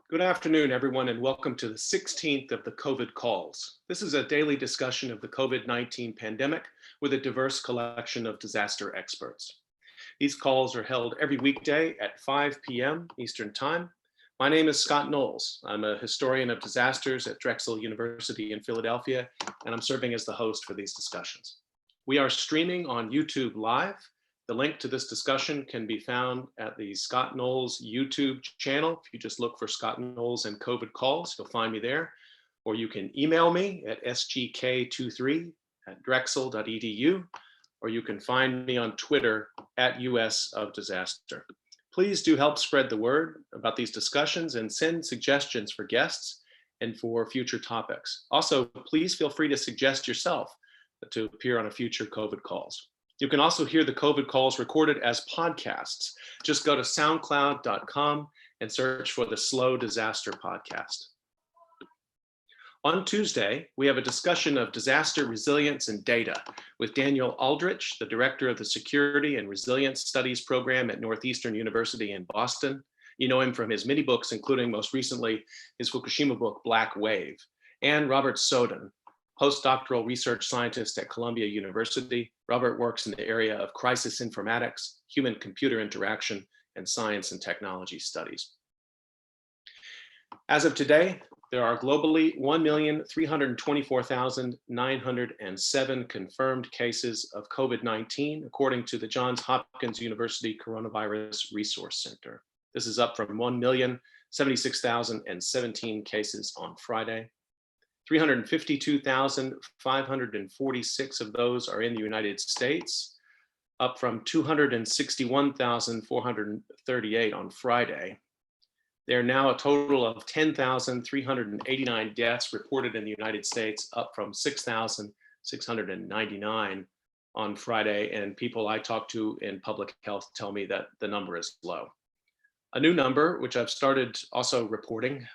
Good afternoon, everyone, and welcome to the 16th of the COVID calls. This is a daily discussion of the COVID-19 pandemic with a diverse collection of disaster experts. These calls are held every weekday at 5 p.m. Eastern Time. My name is Scott Knowles. I'm a historian of disasters at Drexel University in Philadelphia, and I'm serving as the host for these discussions. We are streaming on YouTube Live. The link to this discussion can be found at the Scott Knowles YouTube channel. If you just look for Scott Knowles and COVID calls, you'll find me there. Or you can email me at sgk23@drexel.edu, or you can find me on Twitter at US of Disaster. Please do help spread the word about these discussions and send suggestions for guests and for future topics. Also, please feel free to suggest yourself to appear on a future COVID calls. You can also hear the COVID calls recorded as podcasts. Just go to soundcloud.com and search for the Slow Disaster Podcast. On Tuesday, we have a discussion of disaster resilience and data with Daniel Aldrich, the director of the Security and Resilience Studies program at Northeastern University in Boston. You know him from his many books, including most recently his Fukushima book, Black Wave, and Robert Soden, postdoctoral research scientist at Columbia University. Robert works in the area of crisis informatics, human-computer interaction, and science and technology studies. As of today, there are globally 1,324,907 confirmed cases of COVID-19, according to the Johns Hopkins University Coronavirus Resource Center. This is up from 1,076,017 cases on Friday. 352,546 of those are in the United States, up from 261,438 on Friday. There are now a total of 10,389 deaths reported in the United States, up from 6,699 on Friday. And people I talk to in public health tell me that the number is low. A new number, which I've started also reporting,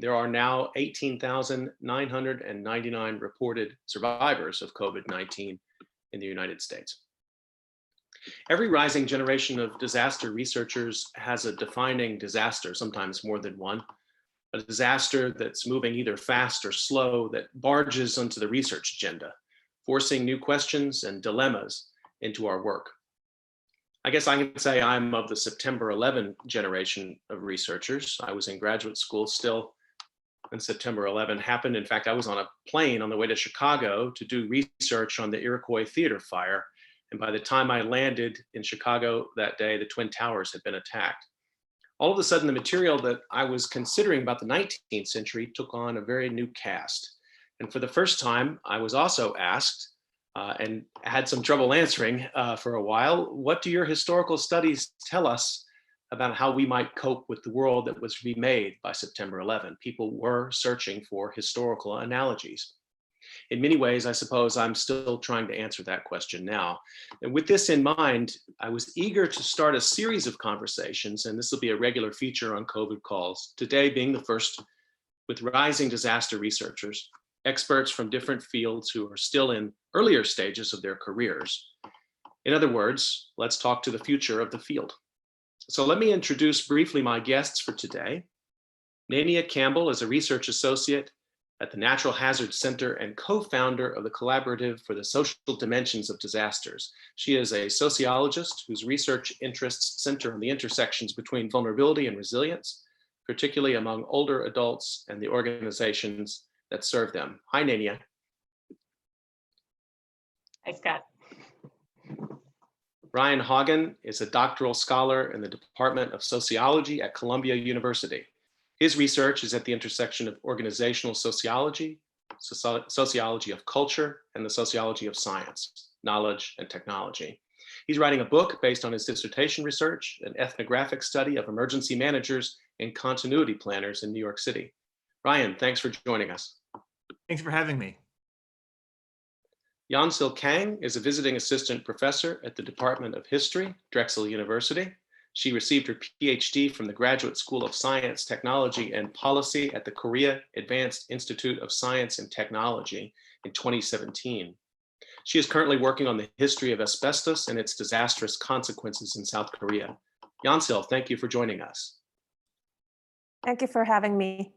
there are now 18,999 reported survivors of COVID-19 in the United States. Every rising generation of disaster researchers has a defining disaster, sometimes more than one, a disaster that's moving either fast or slow that barges onto the research agenda, forcing new questions and dilemmas into our work. I guess I can say I'm of the September 11 generation of researchers. I was in graduate school still when September 11 happened. In fact, I was on a plane on the way to Chicago to do research on the Iroquois Theater fire. And by the time I landed in Chicago that day, the Twin Towers had been attacked. All of a sudden, the material that I was considering about the 19th century took on a very new cast. And for the first time, I was also asked, and had some trouble answering for a while, what do your historical studies tell us about how we might cope with the world that was remade by September 11? People were searching for historical analogies. In many ways, I suppose I'm still trying to answer that question now. And with this in mind, I was eager to start a series of conversations, and this will be a regular feature on COVID calls, today being the first with rising disaster researchers, experts from different fields who are still in earlier stages of their careers. In other words, let's talk to the future of the field. So let me introduce briefly my guests for today. Nnenia Campbell is a research associate at the Natural Hazards Center and co-founder of the Collaborative for the Social Dimensions of Disasters. She is a sociologist whose research interests center on the intersections between vulnerability and resilience, particularly among older adults and the organizations that serve them. Hi, Nnenia. Hi, Scott. Ryan Hagen is a doctoral scholar in the Department of Sociology at Columbia University. His research is at the intersection of organizational sociology, sociology of culture, and the sociology of science, knowledge, and technology. He's writing a book based on his dissertation research, an ethnographic study of emergency managers and continuity planners in New York City. Ryan, thanks for joining us. Thanks for having me. Youngsil Kang is a visiting assistant professor at the Department of History, Drexel University. She received her PhD from the Graduate School of Science, Technology, and Policy at the Korea Advanced Institute of Science and Technology in 2017. She is currently working on the history of asbestos and its disastrous consequences in South Korea. Youngsil, thank you for joining us. Thank you for having me.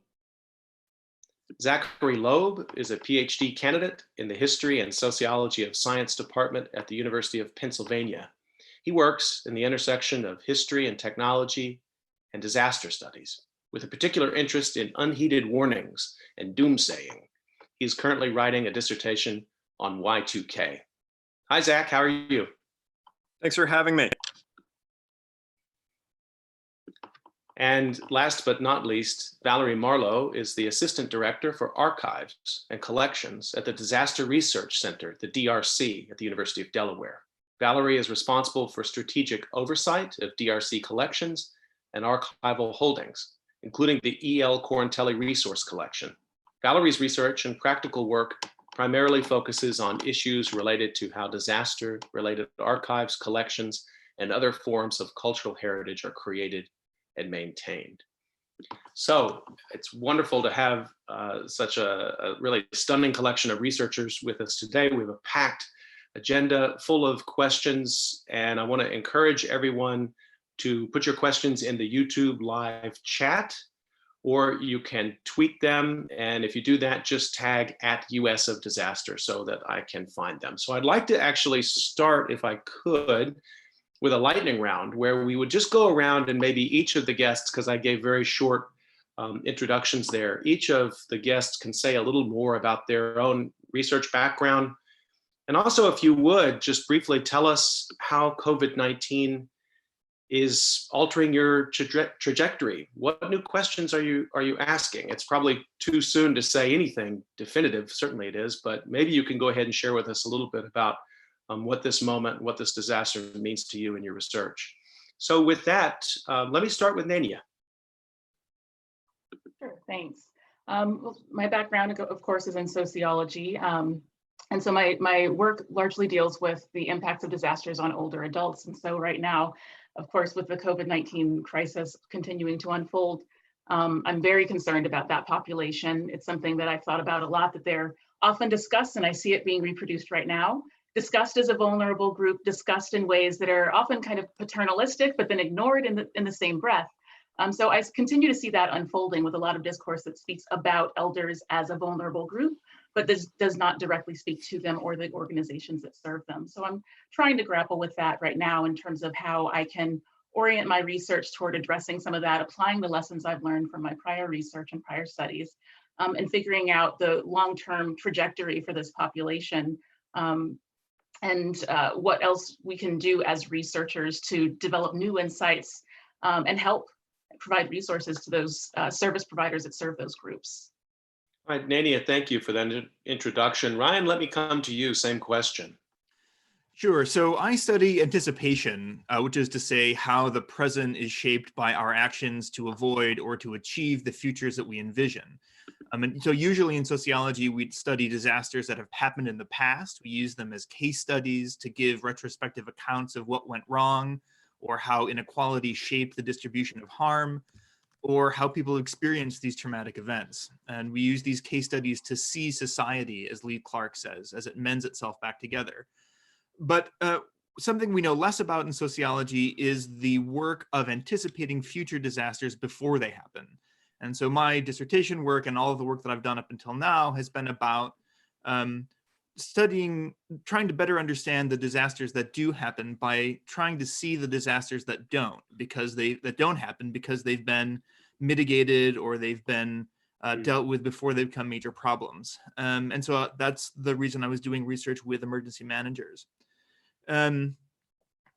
Zachary Loeb is a PhD candidate in the History and Sociology of Science department at the University of Pennsylvania. He works in the intersection of history and technology and disaster studies, with a particular interest in unheeded warnings and doomsaying. He is currently writing a dissertation on Y2K. Hi, Zach, how are you? Thanks for having me. And last but not least, Valerie Marlowe is the Assistant Director for Archives and Collections at the Disaster Research Center, the DRC, at the University of Delaware. Valerie is responsible for strategic oversight of DRC collections and archival holdings, including the E.L. Corintelli Resource Collection. Valerie's research and practical work primarily focuses on issues related to how disaster-related archives, collections, and other forms of cultural heritage are created and maintained. So it's wonderful to have such a really stunning collection of researchers with us today. We have a packed agenda full of questions, and I want to encourage everyone to put your questions in the YouTube live chat, or you can tweet them. And if you do that, just tag @US of Disaster so that I can find them. So I'd like to actually start, if I could, with a lightning round where we would just go around and maybe each of the guests, because I gave very short introductions there, each of the guests can say a little more about their own research background. And also, if you would, just briefly tell us how COVID-19 is altering your trajectory. What new questions are you asking? It's probably too soon to say anything definitive, certainly it is, but maybe you can go ahead and share with us a little bit about what this moment, what this disaster means to you in your research. So with that, let me start with Nnenia. Sure, thanks. My background, of course, is in sociology. And so my work largely deals with the impacts of disasters on older adults. And so right now, of course, with the COVID-19 crisis continuing to unfold, I'm very concerned about that population. It's something that I've thought about a lot, that they're often discussed, and I see it being reproduced right now, discussed as a vulnerable group, discussed in ways that are often kind of paternalistic, but then ignored in the same breath. So I continue to see that unfolding with a lot of discourse that speaks about elders as a vulnerable group, but this does not directly speak to them or the organizations that serve them. So I'm trying to grapple with that right now in terms of how I can orient my research toward addressing some of that, applying the lessons I've learned from my prior research and prior studies, and figuring out the long-term trajectory for this population, and what else we can do as researchers to develop new insights and help provide resources to those service providers that serve those groups. All right, Nnenia, thank you for that introduction. Ryan, let me come to you, same question. Sure. So I study anticipation, which is to say how the present is shaped by our actions to avoid or to achieve the futures that we envision. And so usually in sociology, we study disasters that have happened in the past. We use them as case studies to give retrospective accounts of what went wrong, or how inequality shaped the distribution of harm, or how people experience these traumatic events. And we use these case studies to see society, as Lee Clark says, as it mends itself back together. But something we know less about in sociology is the work of anticipating future disasters before they happen. And so my dissertation work and all of the work that I've done up until now has been about trying to better understand the disasters that do happen by trying to see the disasters that don't happen because they've been mitigated or they've been dealt with before they become major problems. And so that's the reason I was doing research with emergency managers. One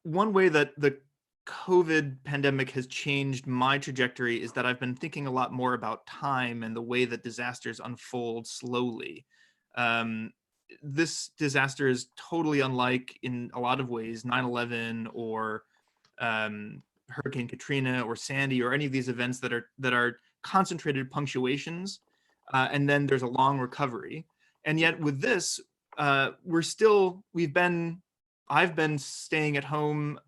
way that the COVID pandemic has changed my trajectory is that I've been thinking a lot more about time and the way that disasters unfold slowly. This disaster is totally unlike, in a lot of ways, 9/11 or Hurricane Katrina or Sandy or any of these events that are concentrated punctuations, and then there's a long recovery. And yet with this, I've been staying at home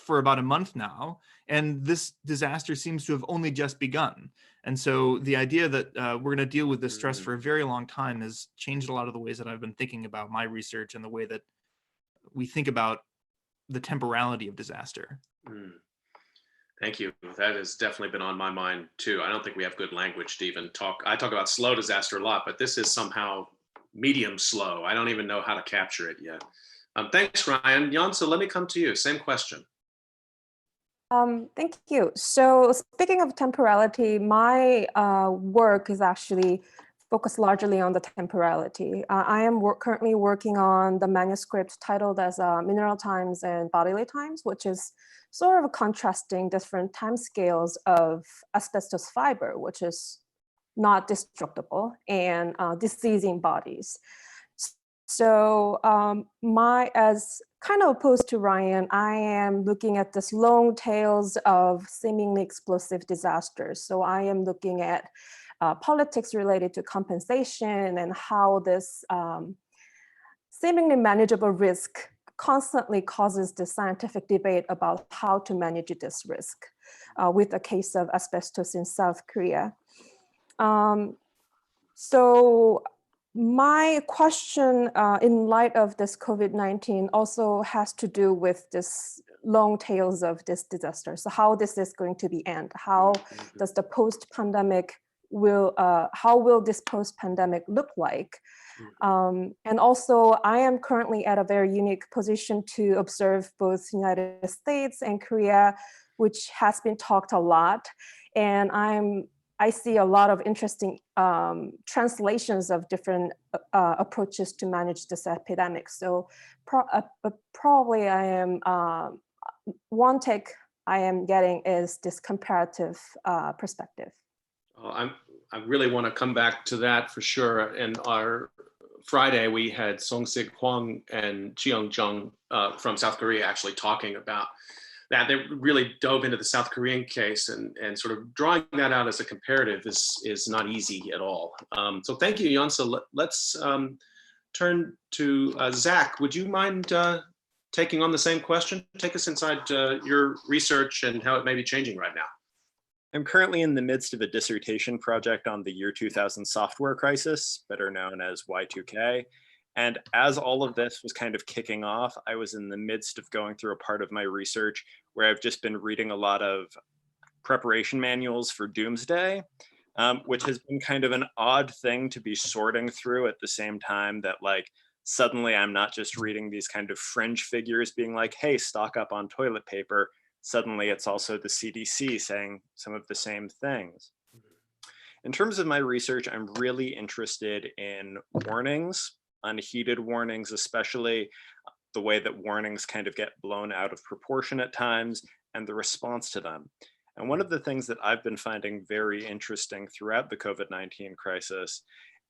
for about a month now, and this disaster seems to have only just begun. And so the idea that we're going to deal with this stress for a very long time has changed a lot of the ways that I've been thinking about my research and the way that we think about the temporality of disaster. Thank you. That has definitely been on my mind too. I don't think we have good language to even talk. I talk about slow disaster a lot, but this is somehow medium slow. I don't even know how to capture it yet. Thanks, Ryan. Youngsil, let me come to you. Same question. Thank you. So speaking of temporality, my work is actually focused largely on the temporality. I am currently working on the manuscript titled as Mineral Times and Bodily Times, which is sort of contrasting different timescales of asbestos fiber, which is not destructible, and diseasing bodies. So as kind of opposed to Ryan, I am looking at this long tails of seemingly explosive disasters. So I am looking at politics related to compensation and how this seemingly manageable risk constantly causes the scientific debate about how to manage this risk with the case of asbestos in South Korea. So my question in light of this COVID-19 also has to do with this long tails of this disaster. So how this is going to be end? How does the post-pandemic how will this post-pandemic look like? And also I am currently at a very unique position to observe both United States and Korea, which has been talked a lot. And I see a lot of interesting translations of different approaches to manage this epidemic. So probably I am, one take I am getting is this comparative perspective. Well, I really want to come back to that for sure. And our Friday, we had Song-Sig Hwang and Cheong Jung from South Korea actually talking about that. They really dove into the South Korean case, and sort of drawing that out as a comparative is not easy at all. So thank you, Youngsil. Let's turn to Zach. Would you mind taking on the same question? Take us inside your research and how it may be changing right now. I'm currently in the midst of a dissertation project on the year 2000 software crisis, better known as Y2K. And as all of this was kind of kicking off, I was in the midst of going through a part of my research where I've just been reading a lot of preparation manuals for doomsday, which has been kind of an odd thing to be sorting through at the same time that, like, suddenly I'm not just reading these kind of fringe figures being like, hey, stock up on toilet paper. Suddenly it's also the CDC saying some of the same things. In terms of my research, I'm really interested in warnings, unheeded warnings, especially the way that warnings kind of get blown out of proportion at times, and the response to them. And one of the things that I've been finding very interesting throughout the COVID-19 crisis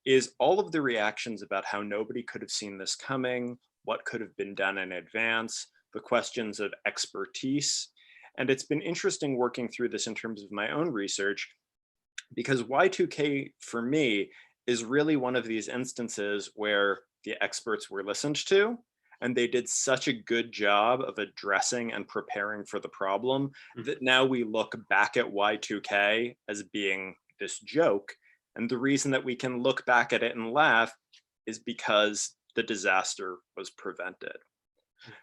is all of the reactions about how nobody could have seen this coming, what could have been done in advance, the questions of expertise. And it's been interesting working through this in terms of my own research, because Y2K for me is really one of these instances where the experts were listened to, and they did such a good job of addressing and preparing for the problem that now we look back at Y2K as being this joke. And the reason that we can look back at it and laugh is because the disaster was prevented.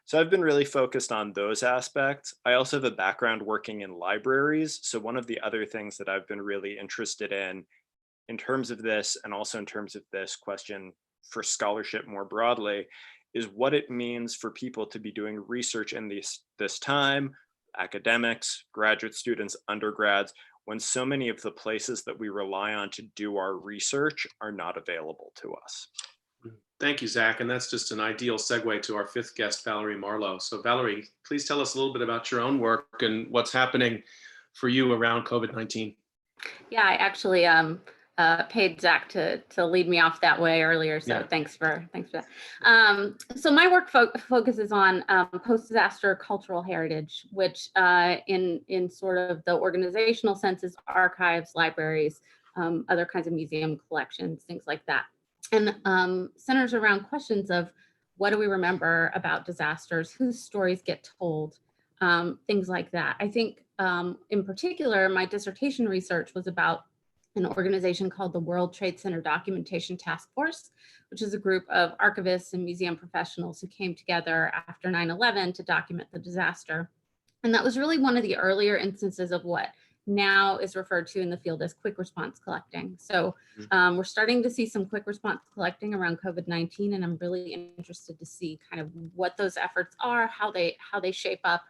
So I've been really focused on those aspects. I also have a background working in libraries. So one of the other things that I've been really interested in terms of this, and also in terms of this question for scholarship more broadly, is what it means for people to be doing research in this time, academics, graduate students, undergrads, when so many of the places that we rely on to do our research are not available to us. Thank you, Zach. And that's just an ideal segue to our fifth guest, Valerie Marlowe. So Valerie, please tell us a little bit about your own work and what's happening for you around COVID-19. Yeah, I actually paid Zach to lead me off that way earlier. So Yeah. thanks for that. So my work focuses on post-disaster cultural heritage, which in sort of the organizational sense is archives, libraries, other kinds of museum collections, things like that. And centers around questions of what do we remember about disasters, whose stories get told, things like that. I think in particular, my dissertation research was about an organization called the World Trade Center Documentation Task Force, which is a group of archivists and museum professionals who came together after 9/11 to document the disaster. And that was really one of the earlier instances of what now is referred to in the field as quick response collecting. So we're starting to see some quick response collecting around COVID-19, and I'm really interested to see kind of what those efforts are, how they shape up.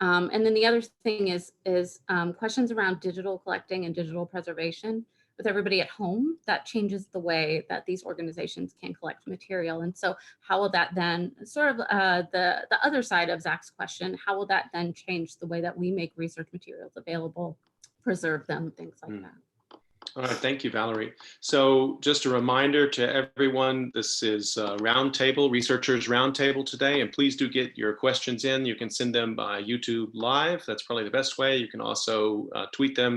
And then the other thing is questions around digital collecting and digital preservation. With everybody at home, that changes the way that these organizations can collect material. And so how will that then, sort of the other side of Zach's question, how will that then change the way that we make research materials available, preserve them, things like that? All right, thank you, Valerie. So just a reminder to everyone, this is Roundtable, Researchers Roundtable today, and please do get your questions in. You can send them by YouTube Live. That's probably the best way. You can also tweet them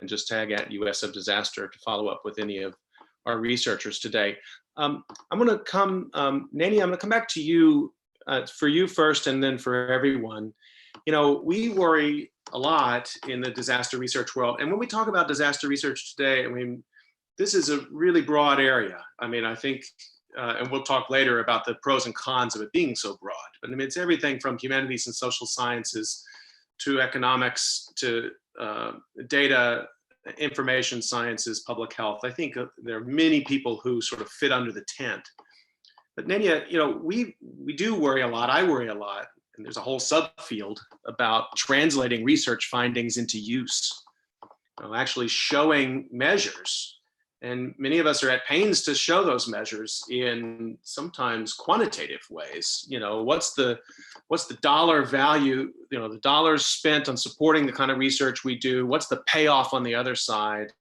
and just tag at US of Disaster to follow up with any of our researchers today. I'm gonna come, Nnenia, I'm gonna come back to you, for you first and then for everyone. You know, we worry a lot in the disaster research world. And when we talk about disaster research today, I mean, this is a really broad area. I mean, I think, and we'll talk later about the pros and cons of it being so broad, but I mean, it's everything from humanities and social sciences to economics to data, information sciences, public health. I think there are many people who sort of fit under the tent. But Nnenia, you know, we do worry a lot. I worry a lot. And there's a whole subfield about translating research findings into use, you know, actually showing measures. And many of us are at pains to show those measures in sometimes quantitative ways. You know, what's the dollar value, you know, the dollars spent on supporting the kind of research we do, what's the payoff on the other side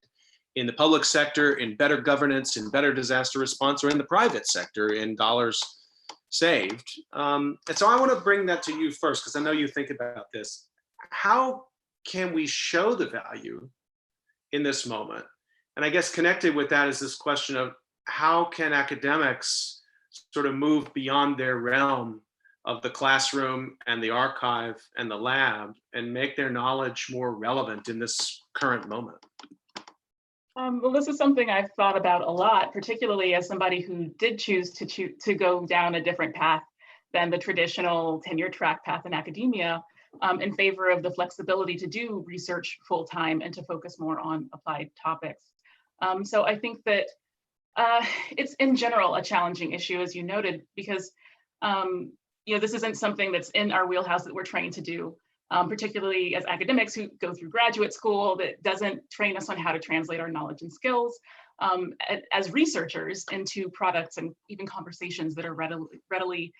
in the public sector, in better governance, in better disaster response, or in the private sector in dollars saved. And so I want to bring that to you first, because I know you think about this. How can we show the value in this moment? And I guess connected with that is this question of how can academics sort of move beyond their realm of the classroom and the archive and the lab and make their knowledge more relevant in this current moment? Well, this is something I've thought about a lot, particularly as somebody who did choose to go down a different path than the traditional tenure track path in academia, in favor of the flexibility to do research full-time and to focus more on applied topics. So I think that it's in general a challenging issue, as you noted, because you know, this isn't something that's in our wheelhouse that we're trained to do. Particularly as academics who go through graduate school, that doesn't train us on how to translate our knowledge and skills as researchers into products and even conversations that are readily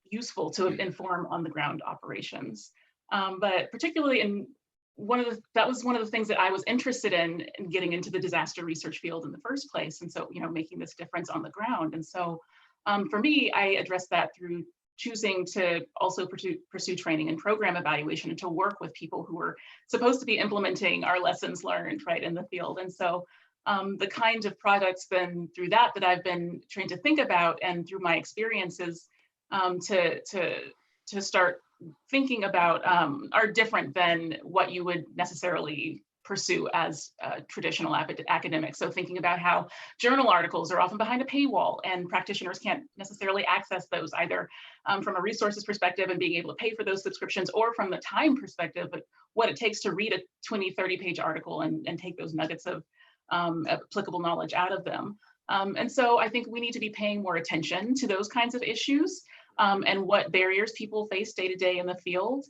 useful to inform on the ground operations. But particularly that was one of the things that I was interested in getting into the disaster research field in the first place. And so, you know, making this difference on the ground. And so for me, I addressed that through choosing to also pursue training and program evaluation and to work with people who were supposed to be implementing our lessons learned right in the field. And so the kind of projects then through that I've been trained to think about and through my experiences to start thinking about are different than what you would necessarily pursue as traditional academics. So thinking about how journal articles are often behind a paywall and practitioners can't necessarily access those either from a resources perspective and being able to pay for those subscriptions, or from the time perspective, but what it takes to read a 20, 30-page article and take those nuggets of applicable knowledge out of them. And so I think we need to be paying more attention to those kinds of issues and what barriers people face day to day in the field.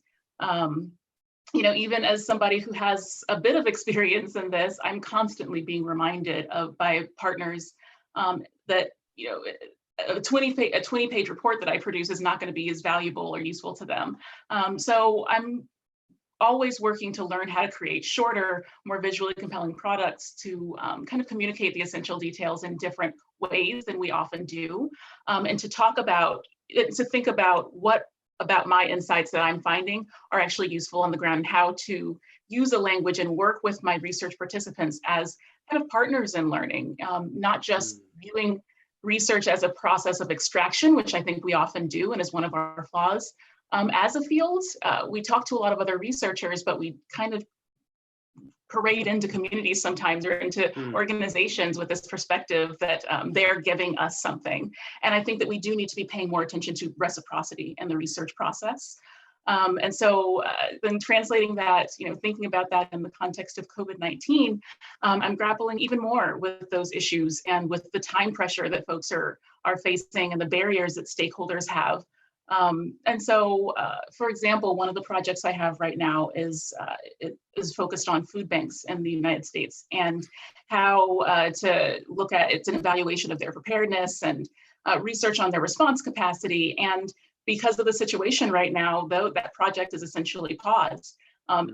You know, even as somebody who has a bit of experience in this, I'm constantly being reminded by partners that, you know, a 20-page report that I produce is not going to be as valuable or useful to them. So I'm always working to learn how to create shorter, more visually compelling products to kind of communicate the essential details in different ways than we often do, and to talk about, to think about what about my insights that I'm finding are actually useful on the ground, and how to use a language and work with my research participants as kind of partners in learning, not just viewing research as a process of extraction, which I think we often do and is one of our flaws. As a field, we talk to a lot of other researchers, but we kind of parade into communities sometimes or into organizations with this perspective that they're giving us something. And I think that we do need to be paying more attention to reciprocity in the research process. And so then translating that, thinking about that in the context of COVID-19, I'm grappling even more with those issues and with the time pressure that folks are facing and the barriers that stakeholders have. And so, for example, one of the projects I have right now is focused on food banks in the United States and how to look at it's an evaluation of their preparedness and research on their response capacity. And because of the situation right now, though that project is essentially paused,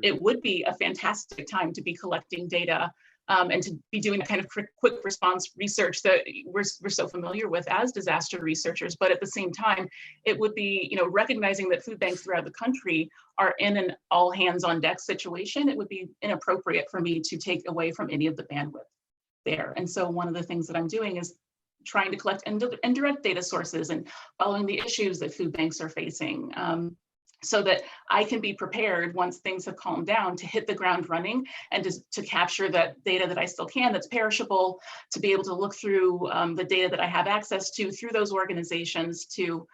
it would be a fantastic time to be collecting data and to be doing the kind of quick response research that we're so familiar with as disaster researchers. But at the same time, it would be, recognizing that food banks throughout the country are in an all hands on deck situation, it would be inappropriate for me to take away from any of the bandwidth there. And so one of the things that I'm doing is trying to collect indirect data sources and following the issues that food banks are facing, so that I can be prepared once things have calmed down to hit the ground running and to capture that data that I still can that's perishable, to be able to look through the data that I have access to through those organizations to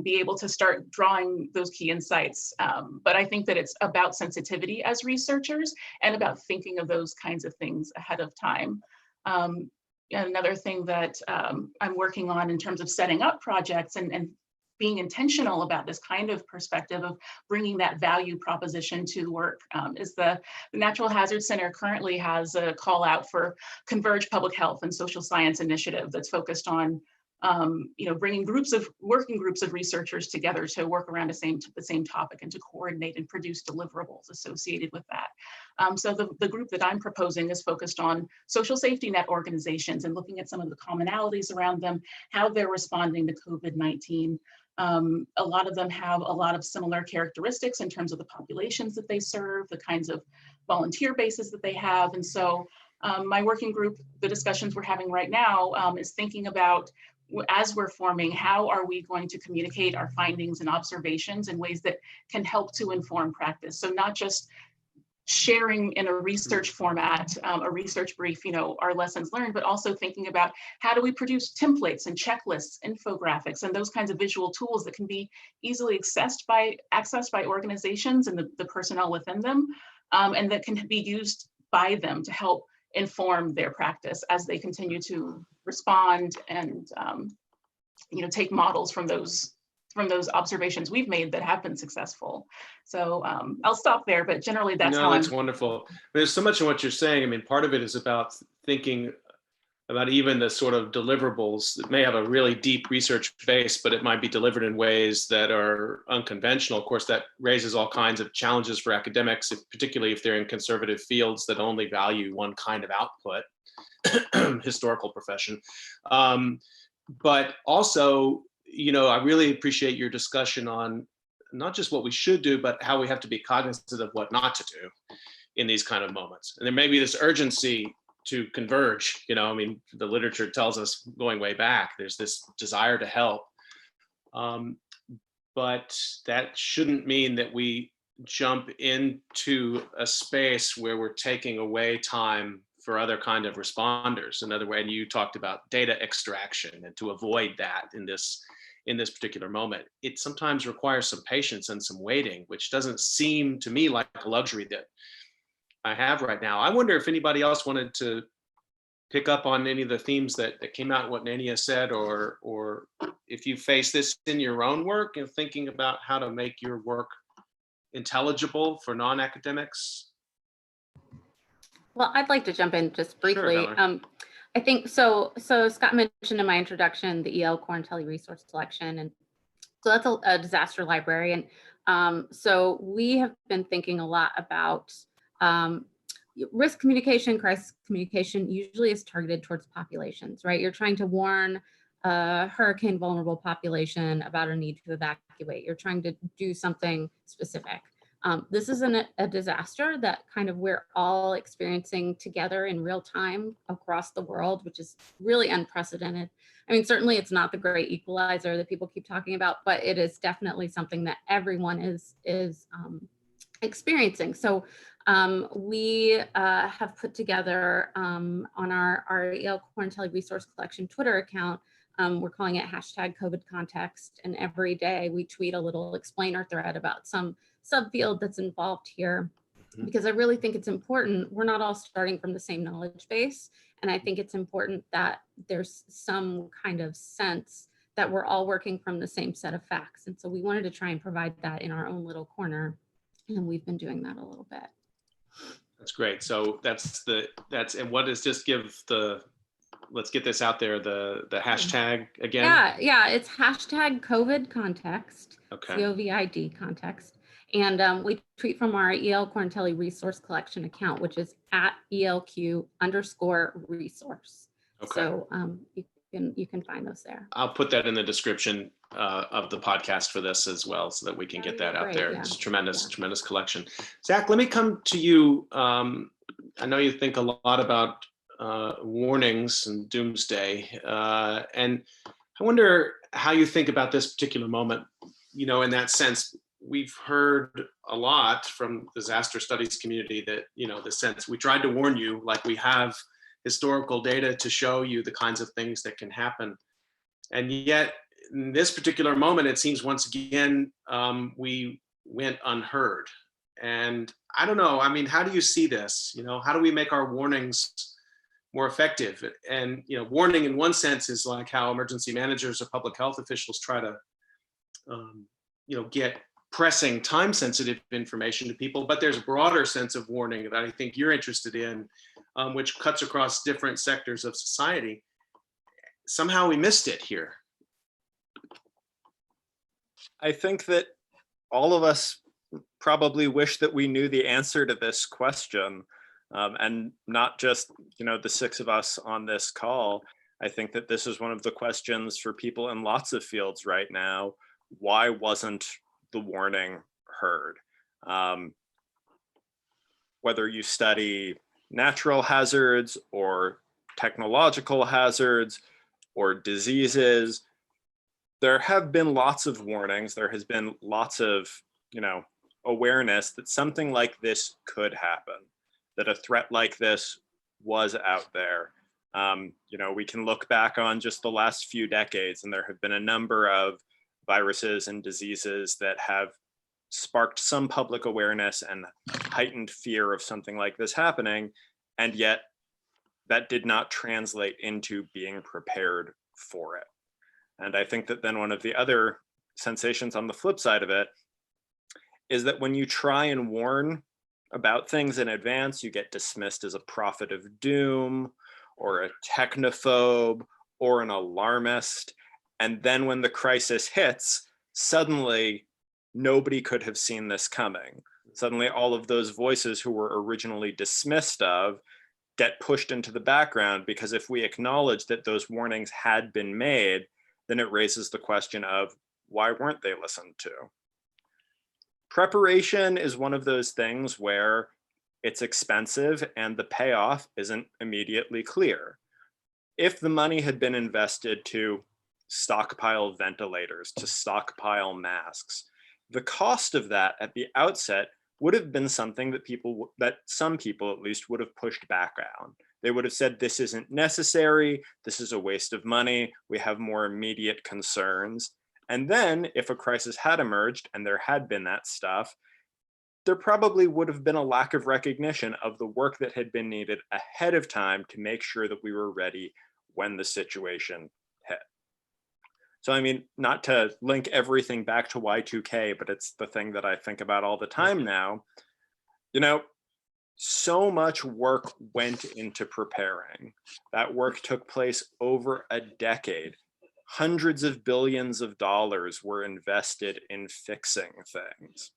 be able to start drawing those key insights. But I think that it's about sensitivity as researchers and about thinking of those kinds of things ahead of time. And another thing that I'm working on in terms of setting up projects and being intentional about this kind of perspective of bringing that value proposition to work is the Natural Hazard Center currently has a call out for Converge Public Health and Social Science Initiative that's focused on bringing working groups of researchers together to work around the same topic and to coordinate and produce deliverables associated with that. So the group that I'm proposing is focused on social safety net organizations and looking at some of the commonalities around them, how they're responding to COVID-19. A lot of them have a lot of similar characteristics in terms of the populations that they serve, the kinds of volunteer bases that they have. And so my working group, the discussions we're having right now is thinking about, as we're forming, how are we going to communicate our findings and observations in ways that can help to inform practice? So not just sharing in a research format, a research brief, our lessons learned, but also thinking about how do we produce templates and checklists, infographics, and those kinds of visual tools that can be easily accessed by organizations and the personnel within them, and that can be used by them to help inform their practice as they continue to respond and take models from those observations we've made that have been successful. So I'll stop there, but generally that's how it's wonderful. There's so much in what you're saying. I mean, part of it is about thinking about even the sort of deliverables that may have a really deep research base, but it might be delivered in ways that are unconventional. Of course, that raises all kinds of challenges for academics, particularly if they're in conservative fields that only value one kind of output, historical profession. But also, I really appreciate your discussion on not just what we should do, but how we have to be cognizant of what not to do in these kind of moments. And there may be this urgency to converge, I mean, the literature tells us going way back, there's this desire to help. But that shouldn't mean that we jump into a space where we're taking away time for other kind of responders. Another way, and you talked about data extraction, and to avoid that in this particular moment, it sometimes requires some patience and some waiting, which doesn't seem to me like a luxury that I have right now. I wonder if anybody else wanted to pick up on any of the themes that came out in what Nnenia said, or if you face this in your own work and thinking about how to make your work intelligible for non-academics. Well, I'd like to jump in just briefly. Sure, I think so Scott mentioned in my introduction the EL Quarantelli resource collection, and so that's a disaster library. And so we have been thinking a lot about risk communication, crisis communication usually is targeted towards populations, right? You're trying to warn a hurricane vulnerable population about a need to evacuate. You're trying to do something specific. This isn't a disaster that kind of we're all experiencing together in real time across the world, which is really unprecedented. I mean, certainly it's not the great equalizer that people keep talking about, but it is definitely something that everyone is experiencing. So we have put together on our EL Quarantelli resource collection Twitter account We're calling it hashtag COVID context. And every day we tweet a little explainer thread about some subfield that's involved here, because I really think it's important. We're not all starting from the same knowledge base. And I think it's important that there's some kind of sense that we're all working from the same set of facts. And so we wanted to try and provide that in our own little corner. And we've been doing that a little bit. That's great. So and what is, just give let's get this out there, the hashtag again. Yeah, it's hashtag COVID context, Okay. COVID context. And we tweet from our EL Quarantelli resource collection account, which is at ELQ_resource. Okay. So you can find those there. I'll put that in the description of the podcast for this as well, so that we can get that out there. Yeah. It's tremendous collection. Zach, let me come to you. I know you think a lot about warnings and doomsday, and I wonder how you think about this particular moment. In that sense, we've heard a lot from the disaster studies community that, the sense we tried to warn you, like we have historical data to show you the kinds of things that can happen. And yet in this particular moment, it seems once again, we went unheard. And I don't know, how do you see this? How do we make our warnings more effective? And, warning in one sense is like how emergency managers or public health officials try to, get pressing time-sensitive information to people, but there's a broader sense of warning that I think you're interested in, which cuts across different sectors of society. Somehow we missed it here. I think that all of us probably wish that we knew the answer to this question, and not just, the six of us on this call. I think that this is one of the questions for people in lots of fields right now. Why wasn't the warning heard? Whether you study natural hazards or technological hazards or diseases, there have been lots of warnings. There has been lots of, awareness that something like this could happen, that a threat like this was out there. We can look back on just the last few decades, and there have been a number of viruses and diseases that have sparked some public awareness and heightened fear of something like this happening, and yet that did not translate into being prepared for it. And I think that then one of the other sensations on the flip side of it is that when you try and warn about things in advance, you get dismissed as a prophet of doom or a technophobe or an alarmist. And then when the crisis hits, suddenly nobody could have seen this coming. Suddenly all of those voices who were originally dismissed of get pushed into the background, because if we acknowledge that those warnings had been made, then it raises the question of why weren't they listened to? Preparation is one of those things where it's expensive and the payoff isn't immediately clear. If the money had been invested to stockpile ventilators, to stockpile masks, the cost of that at the outset would have been something that some people at least would have pushed back on. They would have said, this isn't necessary, this is a waste of money, we have more immediate concerns. And then if a crisis had emerged and there had been that stuff, there probably would have been a lack of recognition of the work that had been needed ahead of time to make sure that we were ready when the situation hit. So, not to link everything back to Y2K, but it's the thing that I think about all the time now. So much work went into preparing. That work took place over a decade. Hundreds of billions of dollars were invested in fixing things.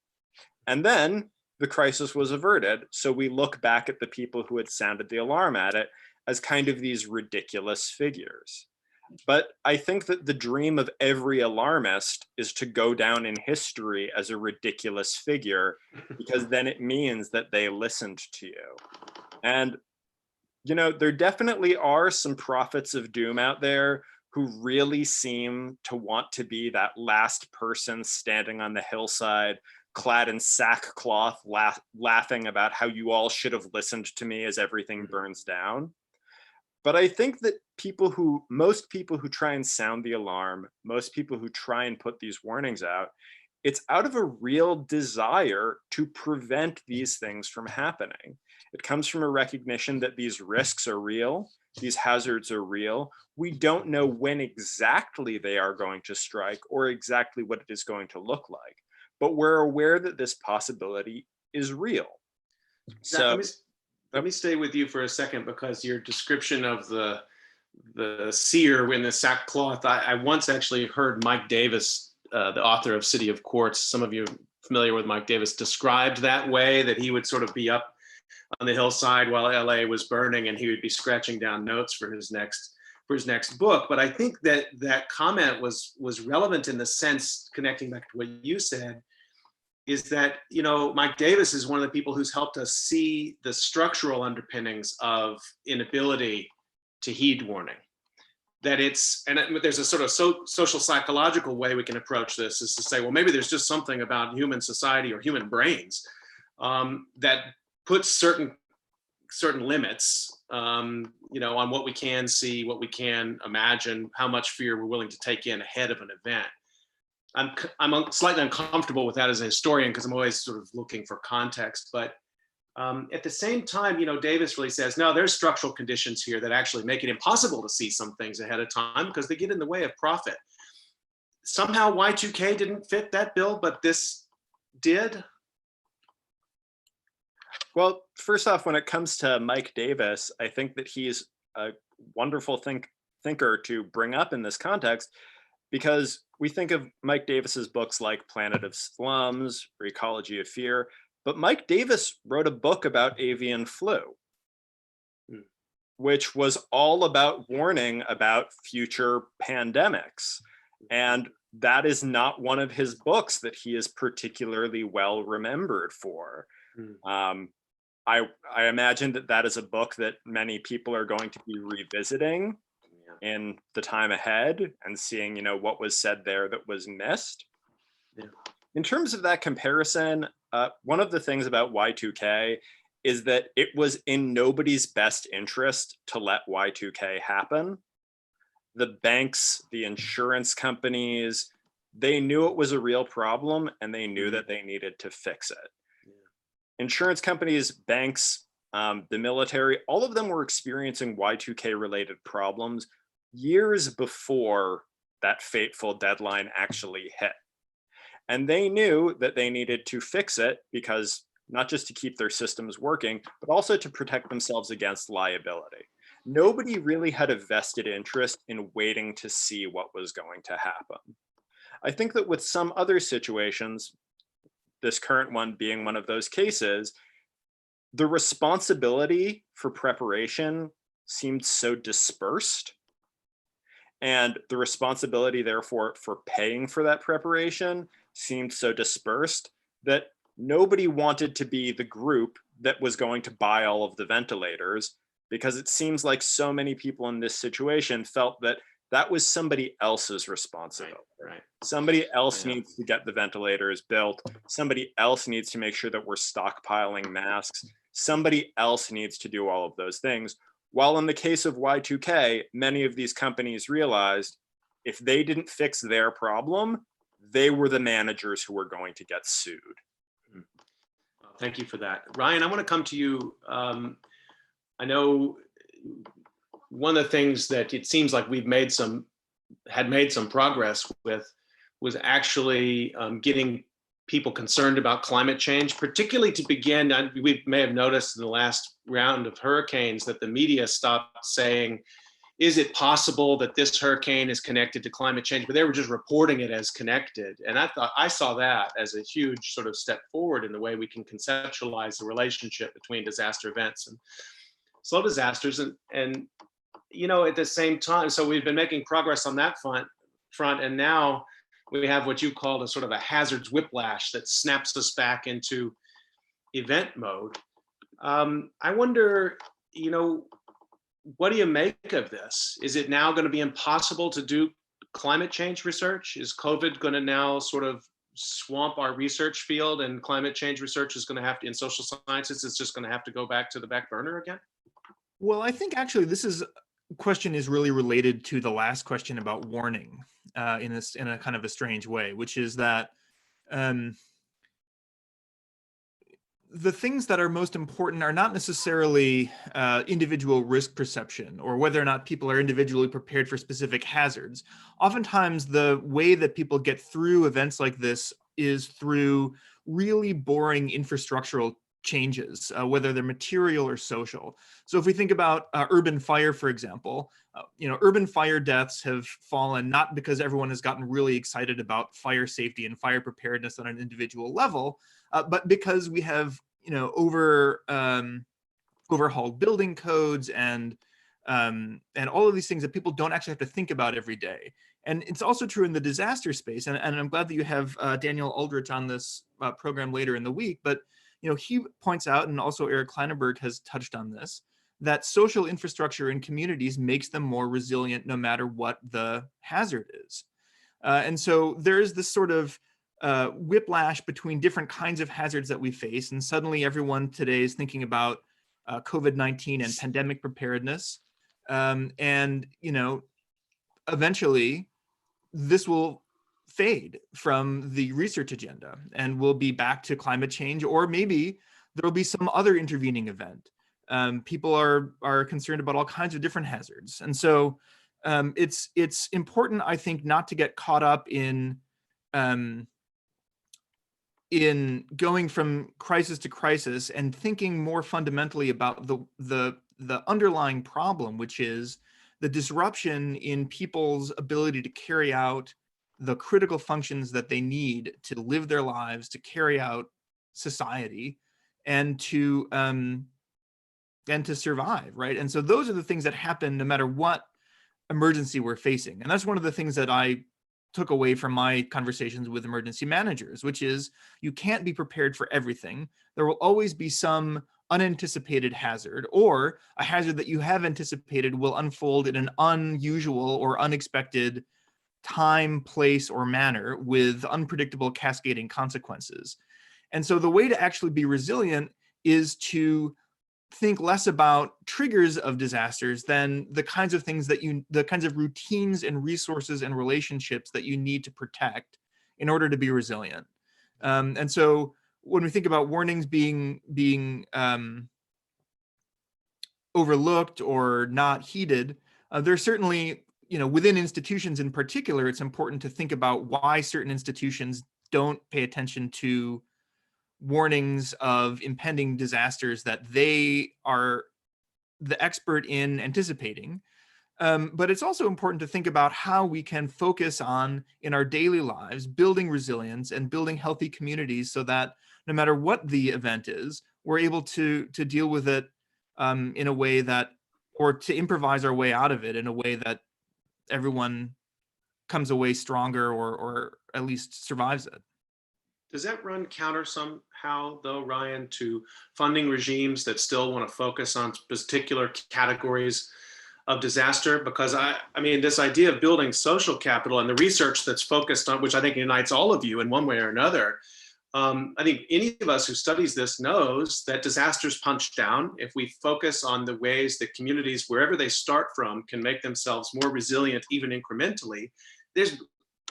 And then the crisis was averted. So we look back at the people who had sounded the alarm at it as kind of these ridiculous figures. But I think that the dream of every alarmist is to go down in history as a ridiculous figure, because then it means that they listened to you. And, there definitely are some prophets of doom out there who really seem to want to be that last person standing on the hillside, clad in sackcloth, laughing about how you all should have listened to me as everything burns down. But I think that most people who try and sound the alarm, most people who try and put these warnings out, it's out of a real desire to prevent these things from happening. It comes from a recognition that these risks are real, these hazards are real. We don't know when exactly they are going to strike or exactly what it is going to look like, but we're aware that this possibility is real. Zach, let me stay with you for a second, because your description of the seer in the sackcloth, I once actually heard Mike Davis, the author of City of Quartz, some of you are familiar with Mike Davis, described that way, that he would sort of be up on the hillside while LA was burning and he would be scratching down notes for his next book. But I think that that comment was relevant in the sense, connecting back to what you said, is that, you know, Mike Davis is one of the people who's helped us see the structural underpinnings of inability to heed warning. That there's a sort of social psychological way we can approach this, is to say, well, maybe there's just something about human society or human brains that puts certain limits, you know, on what we can see, what we can imagine, how much fear we're willing to take in ahead of an event. I'm slightly uncomfortable with that as a historian, because I'm always sort of looking for context. But at the same time, you know, Davis really says, no, there's structural conditions here that actually make it impossible to see some things ahead of time because they get in the way of profit. Somehow Y2K didn't fit that bill, but this did. Well, first off, when it comes to Mike Davis, I think that he's a wonderful thinker to bring up in this context, because we think of Mike Davis's books like Planet of Slums or Ecology of Fear, but Mike Davis wrote a book about avian flu, which was all about warning about future pandemics. And that is not one of his books that he is particularly well remembered for. I imagine that is a book that many people are going to be revisiting in the time ahead and seeing, you know, what was said there that was missed. Yeah. In terms of that comparison, one of the things about Y2K is that it was in nobody's best interest to let Y2K happen. The banks, the insurance companies, they knew it was a real problem and they knew that they needed to fix it. Insurance companies, banks, the military, all of them were experiencing Y2K related problems years before that fateful deadline actually hit. And they knew that they needed to fix it, because not just to keep their systems working, but also to protect themselves against liability. Nobody really had a vested interest in waiting to see what was going to happen. I think that with some other situations, this current one being one of those cases, the responsibility for preparation seemed so dispersed, and the responsibility, therefore, for paying for that preparation seemed so dispersed that nobody wanted to be the group that was going to buy all of the ventilators, because it seems like so many people in this situation felt that that was somebody else's responsibility. Right. Somebody else needs to get the ventilators built. Somebody else needs to make sure that we're stockpiling masks. Somebody else needs to do all of those things. While in the case of Y2K, many of these companies realized if they didn't fix their problem, they were the managers who were going to get sued. Thank you for that. Ryan, I want to come to you. I know one of the things that it seems like we've had made some progress with was actually getting people concerned about climate change, particularly to begin. We may have noticed in the last round of hurricanes that the media stopped saying, is it possible that this hurricane is connected to climate change? But they were just reporting it as connected. And I saw that as a huge sort of step forward in the way we can conceptualize the relationship between disaster events and slow disasters. And you know, at the same time, so we've been making progress on that front, and now we have what you called a sort of a hazards whiplash that snaps us back into event mode. I wonder, you know, what do you make of this? Is it now going to be impossible to do climate change research? Is COVID going to now sort of swamp our research field, and climate change research is going to have to, in social sciences, it's just going to have to go back to the back burner again? Well, I think actually this is question is really related to the last question about warning in a kind of a strange way, which is that the things that are most important are not necessarily individual risk perception or whether or not people are individually prepared for specific hazards. Oftentimes, the way that people get through events like this is through really boring infrastructural changes, whether they're material or social. So if we think about urban fire, for example, urban fire deaths have fallen not because everyone has gotten really excited about fire safety and fire preparedness on an individual level, but because we have, overhauled building codes and all of these things that people don't actually have to think about every day. And it's also true in the disaster space. And I'm glad that you have Daniel Aldrich on this program later in the week. But he points out, and also Eric Kleineberg has touched on this, that social infrastructure in communities makes them more resilient no matter what the hazard is. And so there is this sort of whiplash between different kinds of hazards that we face. And suddenly everyone today is thinking about COVID-19 and pandemic preparedness. Eventually this will fade from the research agenda and we'll be back to climate change, or maybe there'll be some other intervening event. People are concerned about all kinds of different hazards. And so it's important, I think, not to get caught up in going from crisis to crisis and thinking more fundamentally about the underlying problem, which is the disruption in people's ability to carry out the critical functions that they need to live their lives, to carry out society, and to survive, right? And so those are the things that happen no matter what emergency we're facing. And that's one of the things that I took away from my conversations with emergency managers, which is you can't be prepared for everything. There will always be some unanticipated hazard, or a hazard that you have anticipated will unfold in an unusual or unexpected time, place, or manner with unpredictable cascading consequences. And so the way to actually be resilient is to think less about triggers of disasters than the kinds of things the kinds of routines and resources and relationships that you need to protect in order to be resilient. And so when we think about warnings being overlooked or not heeded, there's certainly, within institutions in particular, it's important to think about why certain institutions don't pay attention to warnings of impending disasters that they are the expert in anticipating. But it's also important to think about how we can focus on, in our daily lives, building resilience and building healthy communities so that no matter what the event is, we're able to deal with it in a way that, or to improvise our way out of it in a way that everyone comes away stronger or at least survives it. Does that run counter somehow, though, Ryan, to funding regimes that still want to focus on particular categories of disaster? Because I mean, this idea of building social capital and the research that's focused on, which I think unites all of you in one way or another, I think any of us who studies this knows that disasters punch down. If we focus on the ways that communities, wherever they start from, can make themselves more resilient, even incrementally, there's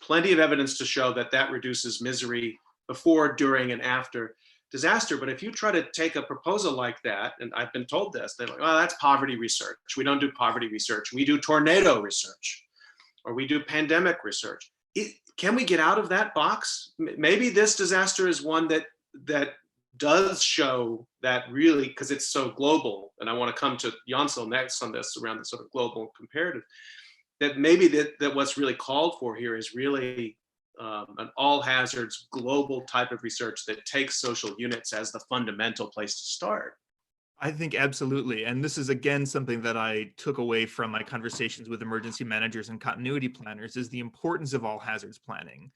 plenty of evidence to show that that reduces misery before, during, and after disaster. But if you try to take a proposal like that, and I've been told this, they're like, well, that's poverty research. We don't do poverty research. We do tornado research, or we do pandemic research. Can we get out of that box? Maybe this disaster is one that does show that really, because it's so global, and I want to come to Youngsil next on this around the sort of global comparative, that maybe that what's really called for here is really an all hazards global type of research that takes social units as the fundamental place to start. I think absolutely. And this is, again, something that I took away from my conversations with emergency managers and continuity planners, is the importance of all hazards planning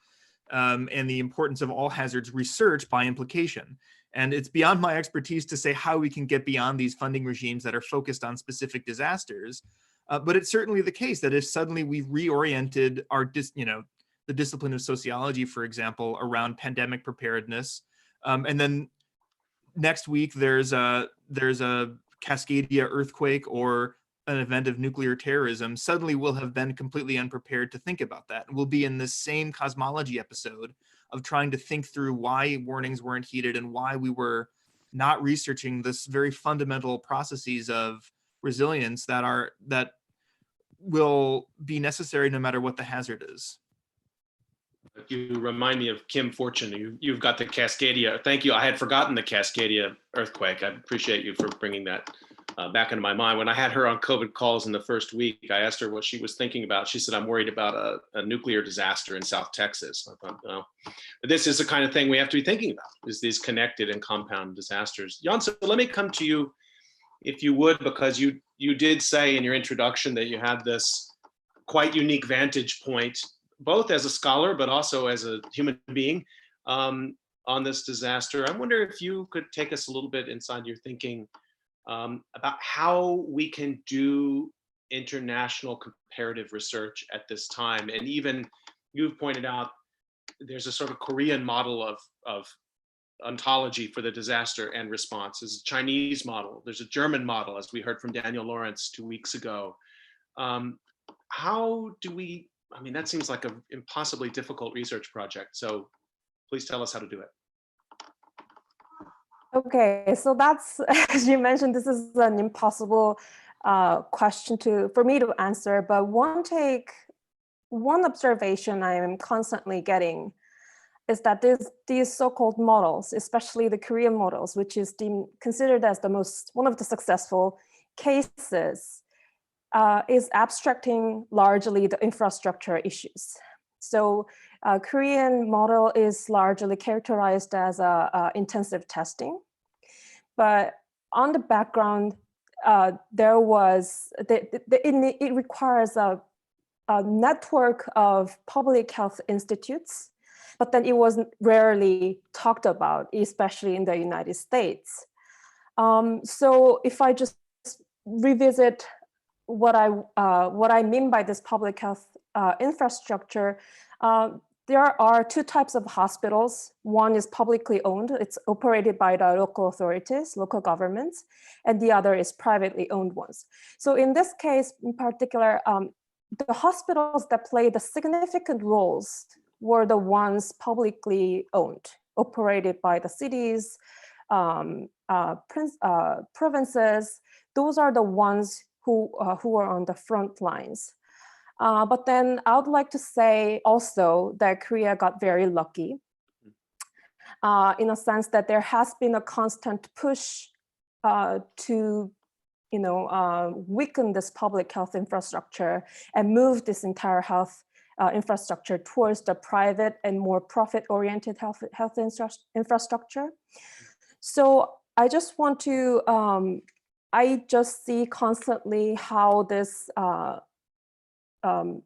and the importance of all hazards research by implication. And it's beyond my expertise to say how we can get beyond these funding regimes that are focused on specific disasters. But it's certainly the case that if suddenly we've reoriented our, the discipline of sociology, for example, around pandemic preparedness, and then next week there's a Cascadia earthquake or an event of nuclear terrorism, suddenly we'll have been completely unprepared to think about that. We'll be in this same cosmology episode of trying to think through why warnings weren't heeded and why we were not researching this very fundamental processes of resilience that will be necessary no matter what the hazard is. You remind me of Kim Fortune. You've got the Cascadia. Thank you. I had forgotten the Cascadia earthquake. I appreciate you for bringing that back into my mind. When I had her on COVIDCalls in the first week, I asked her what she was thinking about. She said, I'm worried about a nuclear disaster in South Texas. I thought, no. But this is the kind of thing we have to be thinking about, is these connected and compound disasters. Youngsil, let me come to you, if you would, because you did say in your introduction that you had this quite unique vantage point, both as a scholar, but also as a human being on this disaster. I wonder if you could take us a little bit inside your thinking about how we can do international comparative research at this time. And even you've pointed out, there's a sort of Korean model of ontology for the disaster and response. There's a Chinese model. There's a German model, as we heard from Daniel Lawrence 2 weeks ago. How do we, I mean, that seems like an impossibly difficult research project. So please tell us how to do it. Okay, so that's, as you mentioned, this is an impossible question for me to answer, but one observation I am constantly getting is that these so-called models, especially the Korean models, which is considered as one of the successful cases, is abstracting largely the infrastructure issues. So Korean model is largely characterized as intensive testing, but on the background, it requires a network of public health institutes, but then it was rarely talked about, especially in the United States. So if I just revisit what I mean by this public health infrastructure, there are two types of hospitals. One is publicly owned. It's operated by the local authorities, local governments, and the other is privately owned ones. So in this case, in particular, the hospitals that played the significant roles were the ones publicly owned, operated by the cities, provinces. Those are the ones who are on the front lines. But then I would like to say also that Korea got very lucky in a sense that there has been a constant push to weaken this public health infrastructure and move this entire health infrastructure towards the private and more profit-oriented health infrastructure. So I just want to, I just see constantly how this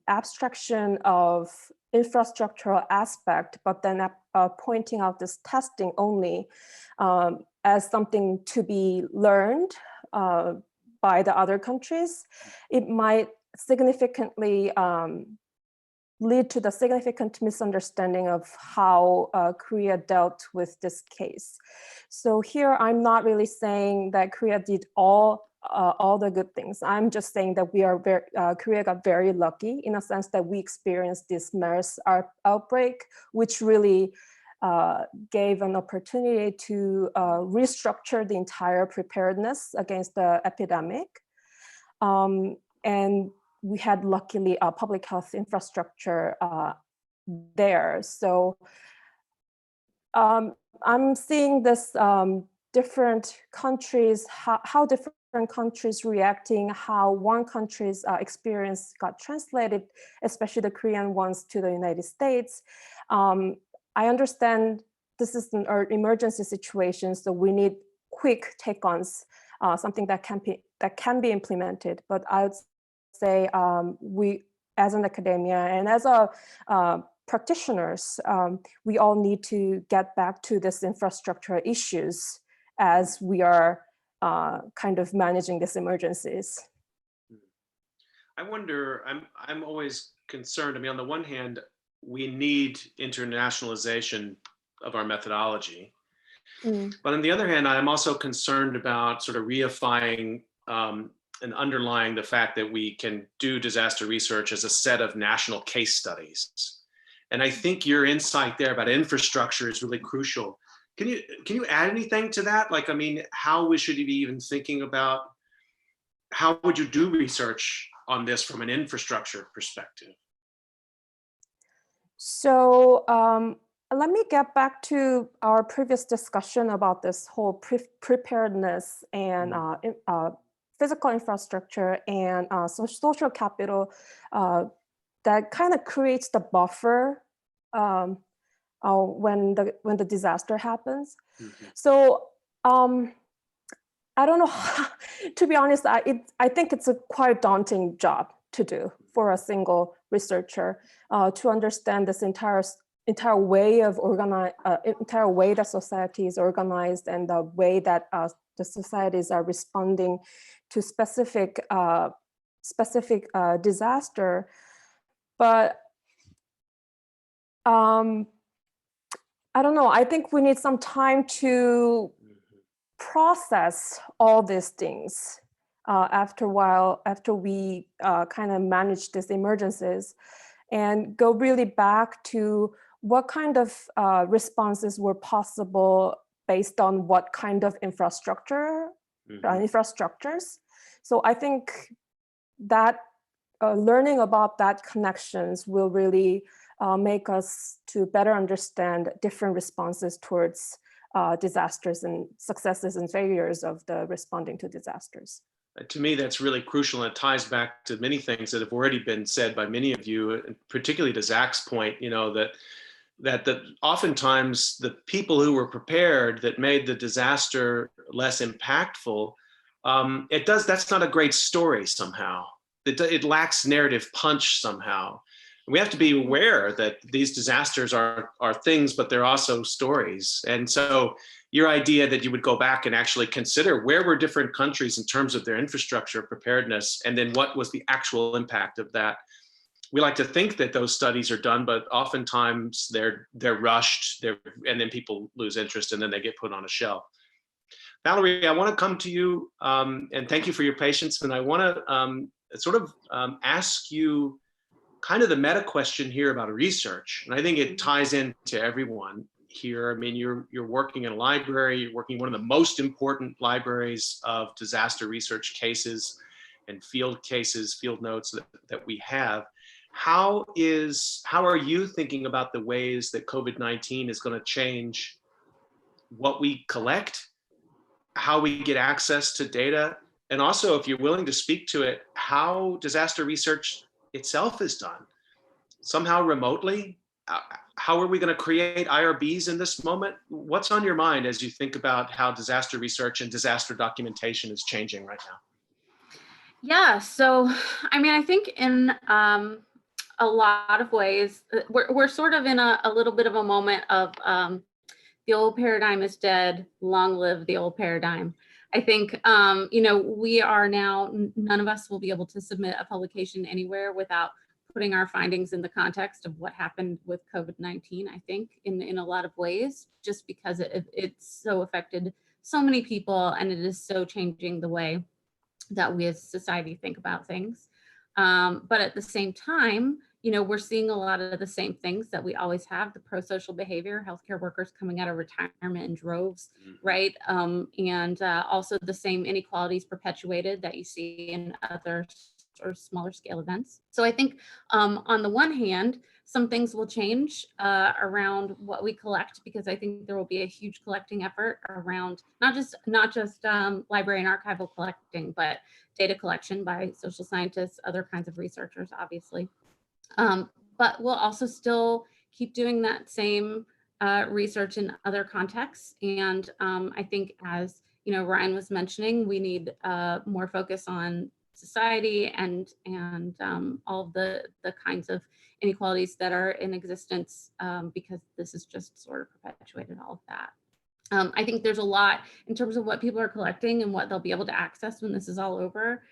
abstraction of infrastructural aspect, but then pointing out this testing only as something to be learned by the other countries, it might significantly lead to the significant misunderstanding of how Korea dealt with this case. So here I'm not really saying that Korea did all the good things. I'm just saying that Korea got very lucky in a sense that we experienced this MERS outbreak, which really gave an opportunity to restructure the entire preparedness against the epidemic. And we had luckily a public health infrastructure there. So I'm seeing this different countries, how different countries reacting, how one country's experience got translated, especially the Korean ones, to the United States. I understand this is an emergency situation, so we need quick take-ons, something that can be implemented. But I would say we, as an academia and as practitioners, we all need to get back to this infrastructure issues as we are kind of managing these emergencies. I wonder, I'm always concerned. I mean, on the one hand, we need internationalization of our methodology. But on the other hand, I'm also concerned about sort of reifying and underlying the fact that we can do disaster research as a set of national case studies. And I think your insight there about infrastructure is really crucial. Can you add anything to that? Like, I mean, how we should be even thinking about how would you do research on this from an infrastructure perspective? So let me get back to our previous discussion about this whole preparedness and physical infrastructure and social capital that kind of creates the buffer when the disaster happens. Mm-hmm. So I don't know, to be honest, I think it's a quite daunting job to do for a single researcher to understand this entire way of entire way that society is organized and the way that the societies are responding to specific disaster. But I don't know, I think we need some time to process all these things after we kind of manage these emergencies and go really back to what kind of responses were possible based on what kind of infrastructures. So I think that learning about that connections will really make us to better understand different responses towards disasters and successes and failures of the responding to disasters. To me, that's really crucial, and it ties back to many things that have already been said by many of you, and particularly to Zach's point, you know, that oftentimes the people who were prepared that made the disaster less impactful, that's not a great story somehow. It lacks narrative punch somehow. We have to be aware that these disasters are things, but they're also stories. And so your idea that you would go back and actually consider where were different countries in terms of their infrastructure preparedness, and then what was the actual impact of that. We like to think that those studies are done, but oftentimes they're rushed, and then people lose interest and then they get put on a shelf. Valerie, I want to come to you and thank you for your patience. And I want to ask you kind of the meta question here about research. And I think it ties into everyone here. I mean, you're working in a library, you're working in one of the most important libraries of disaster research cases and field cases, field notes that we have. How are you thinking about the ways that COVID-19 is going to change what we collect, how we get access to data, and also, if you're willing to speak to it, how disaster research itself is done? Somehow remotely? How are we going to create IRBs in this moment? What's on your mind as you think about how disaster research and disaster documentation is changing right now? Yeah, so I mean, I think in a lot of ways, we're sort of in a little bit of a moment of the old paradigm is dead, long live the old paradigm. I think, we are now, none of us will be able to submit a publication anywhere without putting our findings in the context of what happened with COVID-19, I think, in a lot of ways, just because it's so affected so many people and it is so changing the way that we as society think about things. But at the same time, we're seeing a lot of the same things that we always have, the pro-social behavior, healthcare workers coming out of retirement in droves, right? And also the same inequalities perpetuated that you see in other or smaller scale events. So I think on the one hand, some things will change around what we collect, because I think there will be a huge collecting effort around not just library and archival collecting, but data collection by social scientists, other kinds of researchers, obviously. But we'll also still keep doing that same research in other contexts. And I think, as Ryan was mentioning, we need more focus on society and all of the kinds of inequalities that are in existence, because this has just sort of perpetuated all of that. I think there's a lot in terms of what people are collecting and what they'll be able to access when this is all over.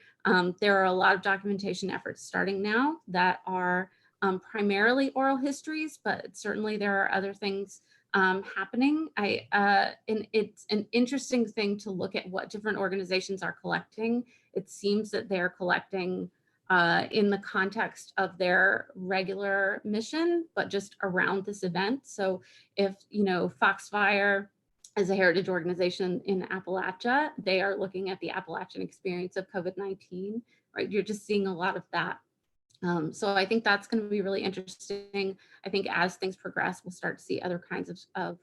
There are a lot of documentation efforts starting now that are primarily oral histories, but certainly there are other things happening. And it's an interesting thing to look at what different organizations are collecting. It seems that they're collecting in the context of their regular mission, but just around this event. So if, Foxfire is a heritage organization in Appalachia, they are looking at the Appalachian experience of COVID-19, right? You're just seeing a lot of that. So I think that's going to be really interesting. I think as things progress, we'll start to see other kinds of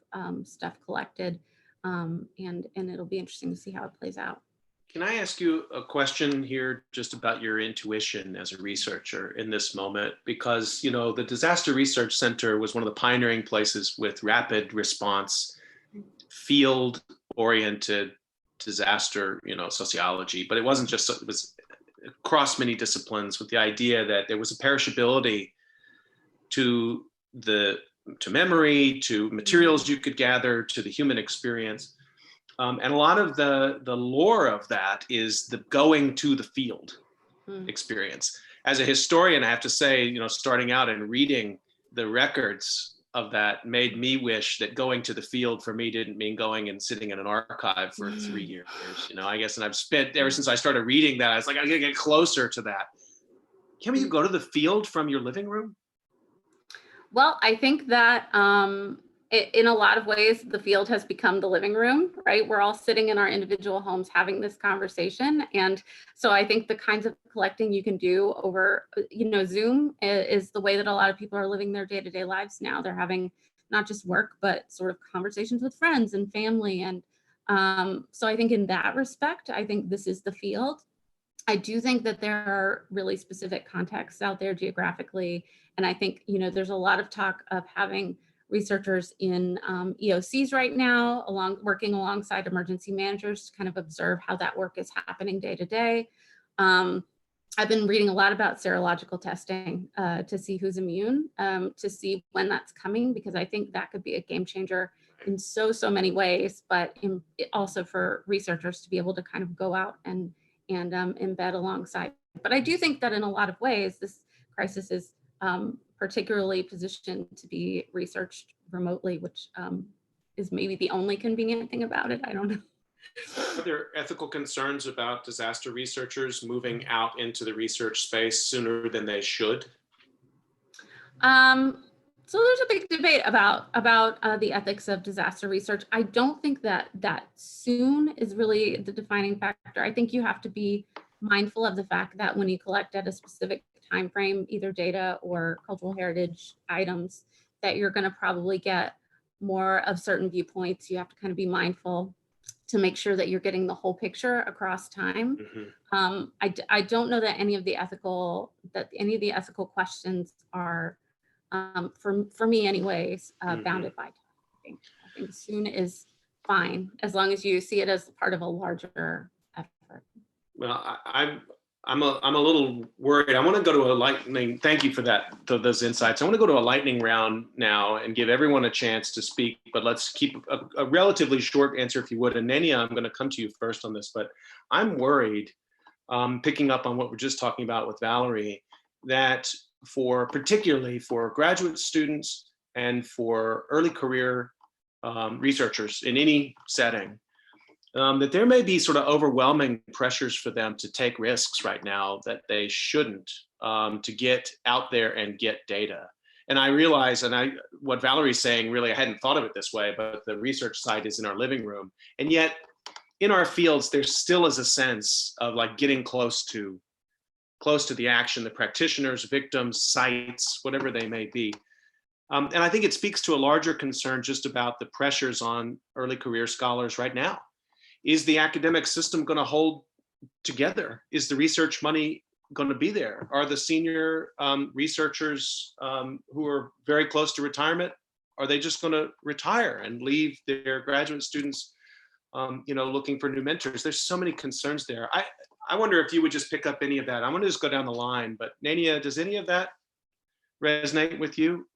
stuff collected, and it'll be interesting to see how it plays out. Can I ask you a question here just about your intuition as a researcher in this moment? Because, the Disaster Research Center was one of the pioneering places with rapid response, field-oriented disaster, sociology, but it wasn't just, it was across many disciplines with the idea that there was a perishability to memory, to materials you could gather, to the human experience. And a lot of the lore of that is the going to the field experience. As a historian, I have to say, starting out and reading the records of that made me wish that going to the field for me didn't mean going and sitting in an archive for 3 years, I guess. And I've spent, ever since I started reading that, I was like, I gotta get closer to that. Can you go to the field from your living room? Well, I think that in a lot of ways, the field has become the living room, right? We're all sitting in our individual homes having this conversation. And so I think the kinds of collecting you can do over, Zoom is the way that a lot of people are living their day-to-day lives now. They're having not just work, but sort of conversations with friends and family. And so I think in that respect, I think this is the field. I do think that there are really specific contexts out there geographically. And I think, there's a lot of talk of having researchers in EOCs right now, working alongside emergency managers to kind of observe how that work is happening day to day. I've been reading a lot about serological testing to see who's immune, to see when that's coming, because I think that could be a game changer in so many ways, but also for researchers to be able to kind of go out and embed alongside. But I do think that in a lot of ways, this crisis is particularly positioned to be researched remotely, which is maybe the only convenient thing about it. I don't know. Are there ethical concerns about disaster researchers moving out into the research space sooner than they should? So there's a big debate about the ethics of disaster research. I don't think that soon is really the defining factor. I think you have to be mindful of the fact that when you collect at a specific time frame, either data or cultural heritage items, that you're going to probably get more of certain viewpoints. You have to kind of be mindful to make sure that you're getting the whole picture across time. I don't know that any of the ethical questions are, for me anyways, bounded by time. I think soon is fine, as long as you see it as part of a larger effort. Well, I'm a little worried. I want to go to a lightning. Thank you for those insights. I want to go to a lightning round now and give everyone a chance to speak, but let's keep a relatively short answer if you would. And Nnenia, I'm going to come to you first on this, but I'm worried, picking up on what we're just talking about with Valerie, that particularly for graduate students and for early career researchers in any setting, that there may be sort of overwhelming pressures for them to take risks right now that they shouldn't, to get out there and get data. And I realize, what Valerie's saying, really, I hadn't thought of it this way, but the research site is in our living room. And yet in our fields, there still is a sense of like getting close to the action, the practitioners, victims, sites, whatever they may be. And I think it speaks to a larger concern just about the pressures on early career scholars right now. Is the academic system going to hold together? Is the research money going to be there? Are the senior researchers who are very close to retirement, are they just going to retire and leave their graduate students looking for new mentors? There's so many concerns there. I wonder if you would just pick up any of that. I'm going to just go down the line, but Nnenia, does any of that resonate with you?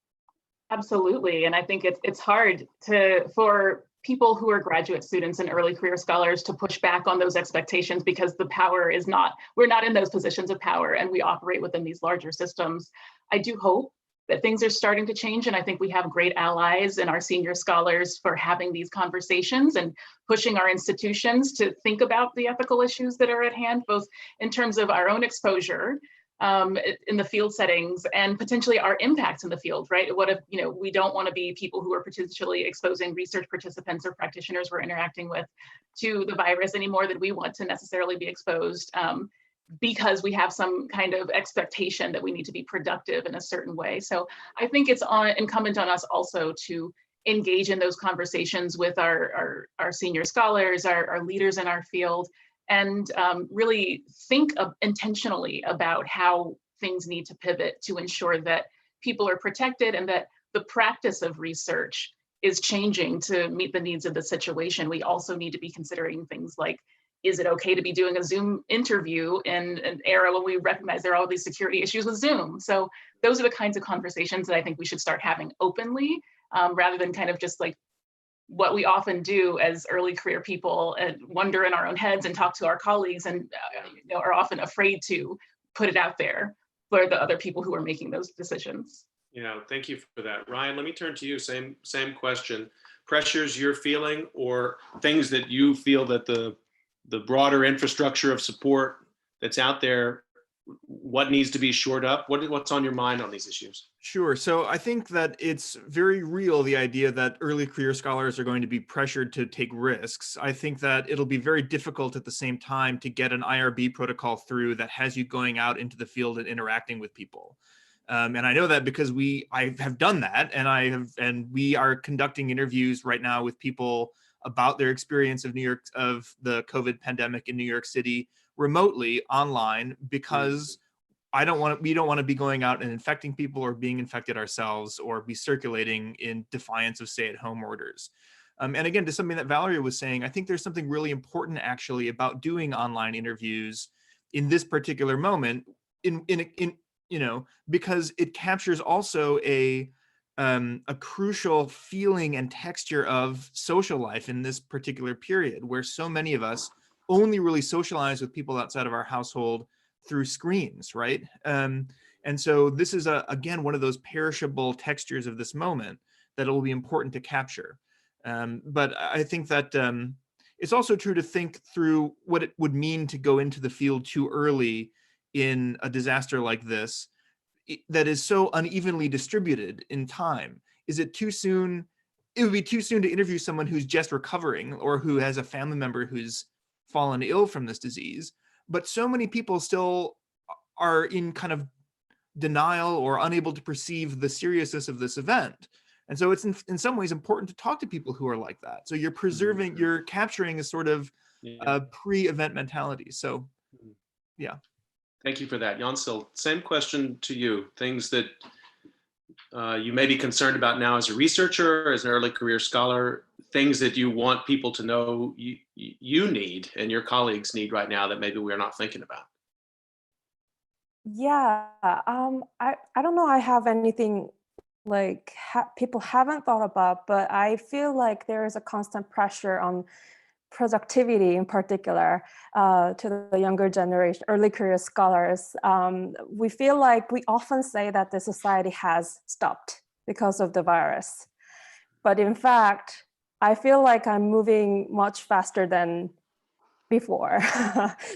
Absolutely. And I think it's hard for people who are graduate students and early career scholars to push back on those expectations, because the power is not, we're not in those positions of power and we operate within these larger systems. I do hope that things are starting to change. And I think we have great allies in our senior scholars for having these conversations and pushing our institutions to think about the ethical issues that are at hand, both in terms of our own exposure in the field settings and potentially our impacts in the field, right? What if, we don't want to be people who are potentially exposing research participants or practitioners we're interacting with to the virus any more than we want to necessarily be exposed, because we have some kind of expectation that we need to be productive in a certain way. So I think it's incumbent on us also to engage in those conversations with our senior scholars, our leaders in our field, and really think intentionally about how things need to pivot to ensure that people are protected and that the practice of research is changing to meet the needs of the situation. We also need to be considering things like, is it okay to be doing a Zoom interview in an era when we recognize there are all these security issues with Zoom? So those are the kinds of conversations that I think we should start having openly, rather than kind of just like what we often do as early career people and wonder in our own heads and talk to our colleagues and are often afraid to put it out there for the other people who are making those decisions. Yeah, thank you for that. Ryan, let me turn to you. Same question. Pressures you're feeling or things that you feel that the broader infrastructure of support that's out there, what needs to be shored up? What's on your mind on these issues? Sure. So I think that it's very real, the idea that early career scholars are going to be pressured to take risks. I think that it'll be very difficult at the same time to get an IRB protocol through that has you going out into the field and interacting with people. And I know that because I have done that, and we are conducting interviews right now with people about their experience of the COVID pandemic in New York City remotely online, because we don't want to be going out and infecting people or being infected ourselves or be circulating in defiance of stay-at-home orders. And again, to something that Valerie was saying, I think there's something really important actually about doing online interviews in this particular moment, because it captures also a crucial feeling and texture of social life in this particular period, where so many of us only really socialize with people outside of our household through screens, right? And so this is, again, one of those perishable textures of this moment that it will be important to capture. But I think that it's also true to think through what it would mean to go into the field too early in a disaster like this that is so unevenly distributed in time. Is it too soon? It would be too soon to interview someone who's just recovering or who has a family member who's fallen ill from this disease. But so many people still are in kind of denial or unable to perceive the seriousness of this event. And so it's in some ways important to talk to people who are like that. So you're capturing a sort of pre-event mentality. So, yeah. Thank you for that. Youngsil, same question to you. Things that you may be concerned about now as a researcher, as an early career scholar, things that you want people to know you need and your colleagues need right now that maybe we're not thinking about. Yeah, I don't know I have anything like people haven't thought about, but I feel like there is a constant pressure on productivity in particular to the younger generation, early career scholars. We feel like we often say that the society has stopped because of the virus. But in fact, I feel like I'm moving much faster than before,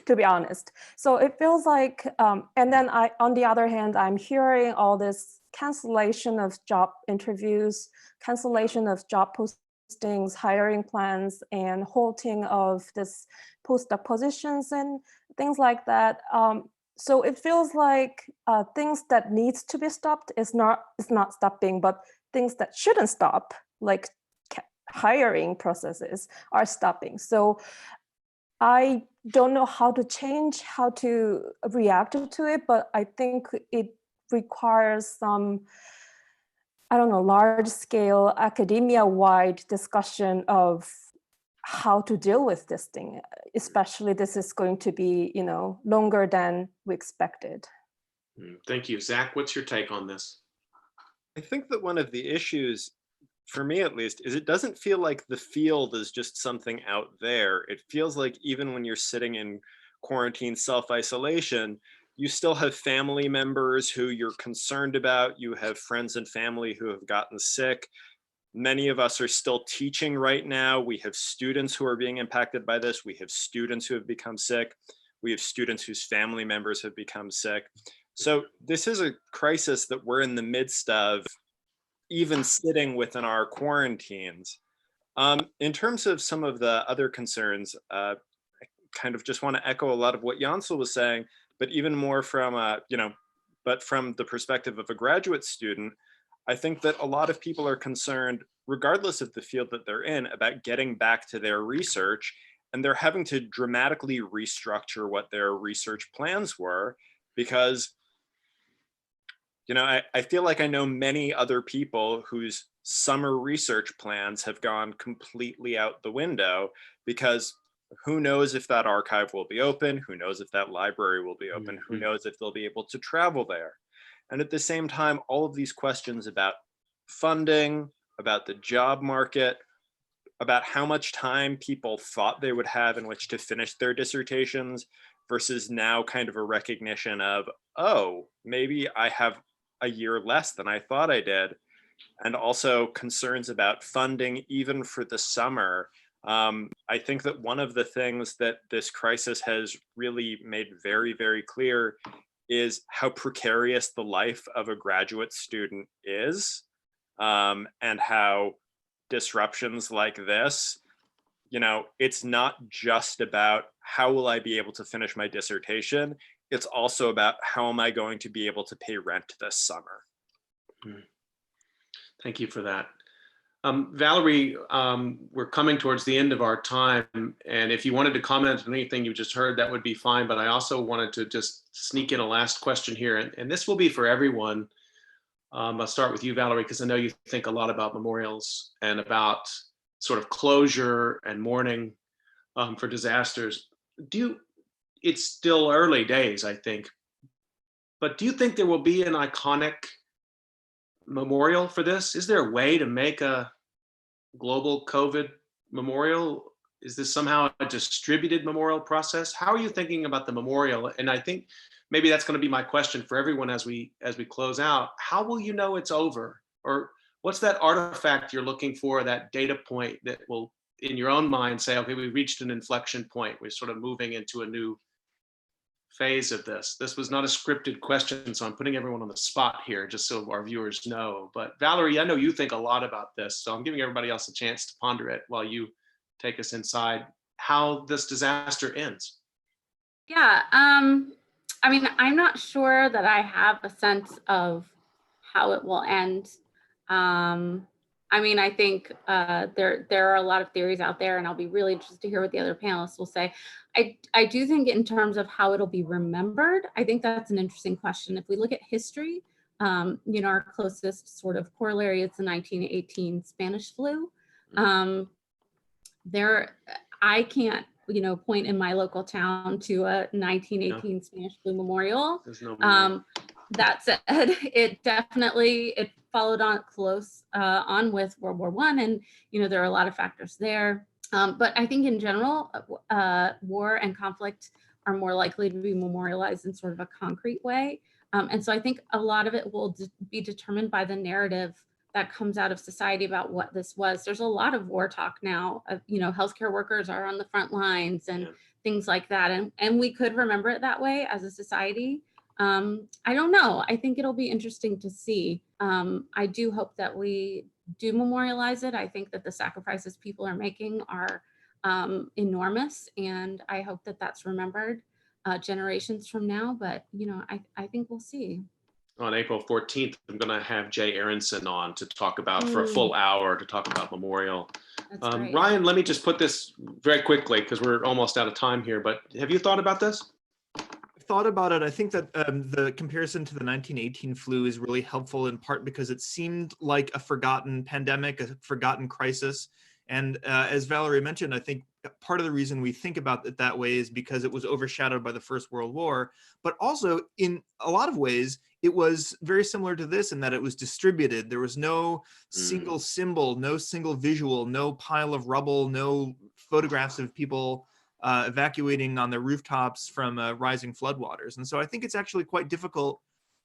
to be honest. So it feels like, and then on the other hand, I'm hearing all this cancellation of job interviews, cancellation of job postings, hiring plans, and halting of this postdoc positions and things like that. So it feels like things that needs to be stopped is not stopping, but things that shouldn't stop, like hiring processes, are stopping. So I don't know how to react to it, but I think it requires some, I don't know, large scale academia-wide discussion of how to deal with this thing, especially this is going to be, longer than we expected. Thank you. Zach, what's your take on this? I think that one of the issues, for me at least, is it doesn't feel like the field is just something out there. It feels like even when you're sitting in quarantine self-isolation, you still have family members who you're concerned about. You have friends and family who have gotten sick. Many of us are still teaching right now. We have students who are being impacted by this. We have students who have become sick. We have students whose family members have become sick. So this is a crisis that we're in the midst of, even sitting within our quarantines. In terms of some of the other concerns, I kind of just want to echo a lot of what Youngsil was saying, but even more from, but from the perspective of a graduate student, I think that a lot of people are concerned, regardless of the field that they're in, about getting back to their research, and they're having to dramatically restructure what their research plans were, because I feel like I know many other people whose summer research plans have gone completely out the window, because who knows if that archive will be open, who knows if that library will be open, who knows if they'll be able to travel there. And at the same time, all of these questions about funding, about the job market, about how much time people thought they would have in which to finish their dissertations, versus now kind of a recognition of, oh, maybe I have a year less than I thought I did. And also concerns about funding, even for the summer. I think that one of the things that this crisis has really made very, very clear is how precarious the life of a graduate student is, and how disruptions like this, it's not just about how will I be able to finish my dissertation, it's also about how am I going to be able to pay rent this summer. Thank you for that. Valerie, we're coming towards the end of our time, and if you wanted to comment on anything you just heard, that would be fine, but I also wanted to just sneak in a last question here, and this will be for everyone. I'll start with you, Valerie, because I know you think a lot about memorials and about sort of closure and mourning for disasters. It's still early days, I think, but do you think there will be an iconic memorial for this? Is there a way to make a global COVID memorial? Is this somehow a distributed memorial process? How are you thinking about the memorial? And I think maybe that's going to be my question for everyone as we close out. How will you know it's over? Or what's that artifact you're looking for, that data point that will, in your own mind, say, okay, we reached an inflection point. We're sort of moving into a new phase of this. This was not a scripted question, so I'm putting everyone on the spot here just so our viewers know. But Valerie, I know you think a lot about this, so I'm giving everybody else a chance to ponder it while you take us inside how this disaster ends. Yeah, I mean, I'm not sure that I have a sense of how it will end. I mean, I think there are a lot of theories out there, and I'll be really interested to hear what the other panelists will say. I do think in terms of how it'll be remembered, I think that's an interesting question. If we look at history, our closest sort of corollary is the 1918 Spanish flu. I can't, point in my local town to a 1918 Spanish flu memorial. There's no memorial. That said, it followed on close on with World War I, and there are a lot of factors there. But I think in general, war and conflict are more likely to be memorialized in sort of a concrete way. And so I think a lot of it will be determined by the narrative that comes out of society about what this was. There's a lot of war talk now. Healthcare workers are on the front lines and things like that. And we could remember it that way as a society. I don't know. I think it'll be interesting to see. I do hope that we do memorialize it. I think that the sacrifices people are making are enormous, and I hope that that's remembered generations from now. But I think we'll see. On April 14th, I'm going to have Jay Aronson on to talk about for a full hour to talk about memorial. Ryan, let me just put this very quickly because we're almost out of time here. But have you thought about this? Thought about it. I think that the comparison to the 1918 flu is really helpful, in part because it seemed like a forgotten pandemic, a forgotten crisis. And as Valerie mentioned, I think part of the reason we think about it that way is because it was overshadowed by the First World War, but also in a lot of ways, it was very similar to this in that it was distributed. There was no single symbol, no single visual, no pile of rubble, no photographs of people evacuating on their rooftops from rising floodwaters. And so I think it's actually quite difficult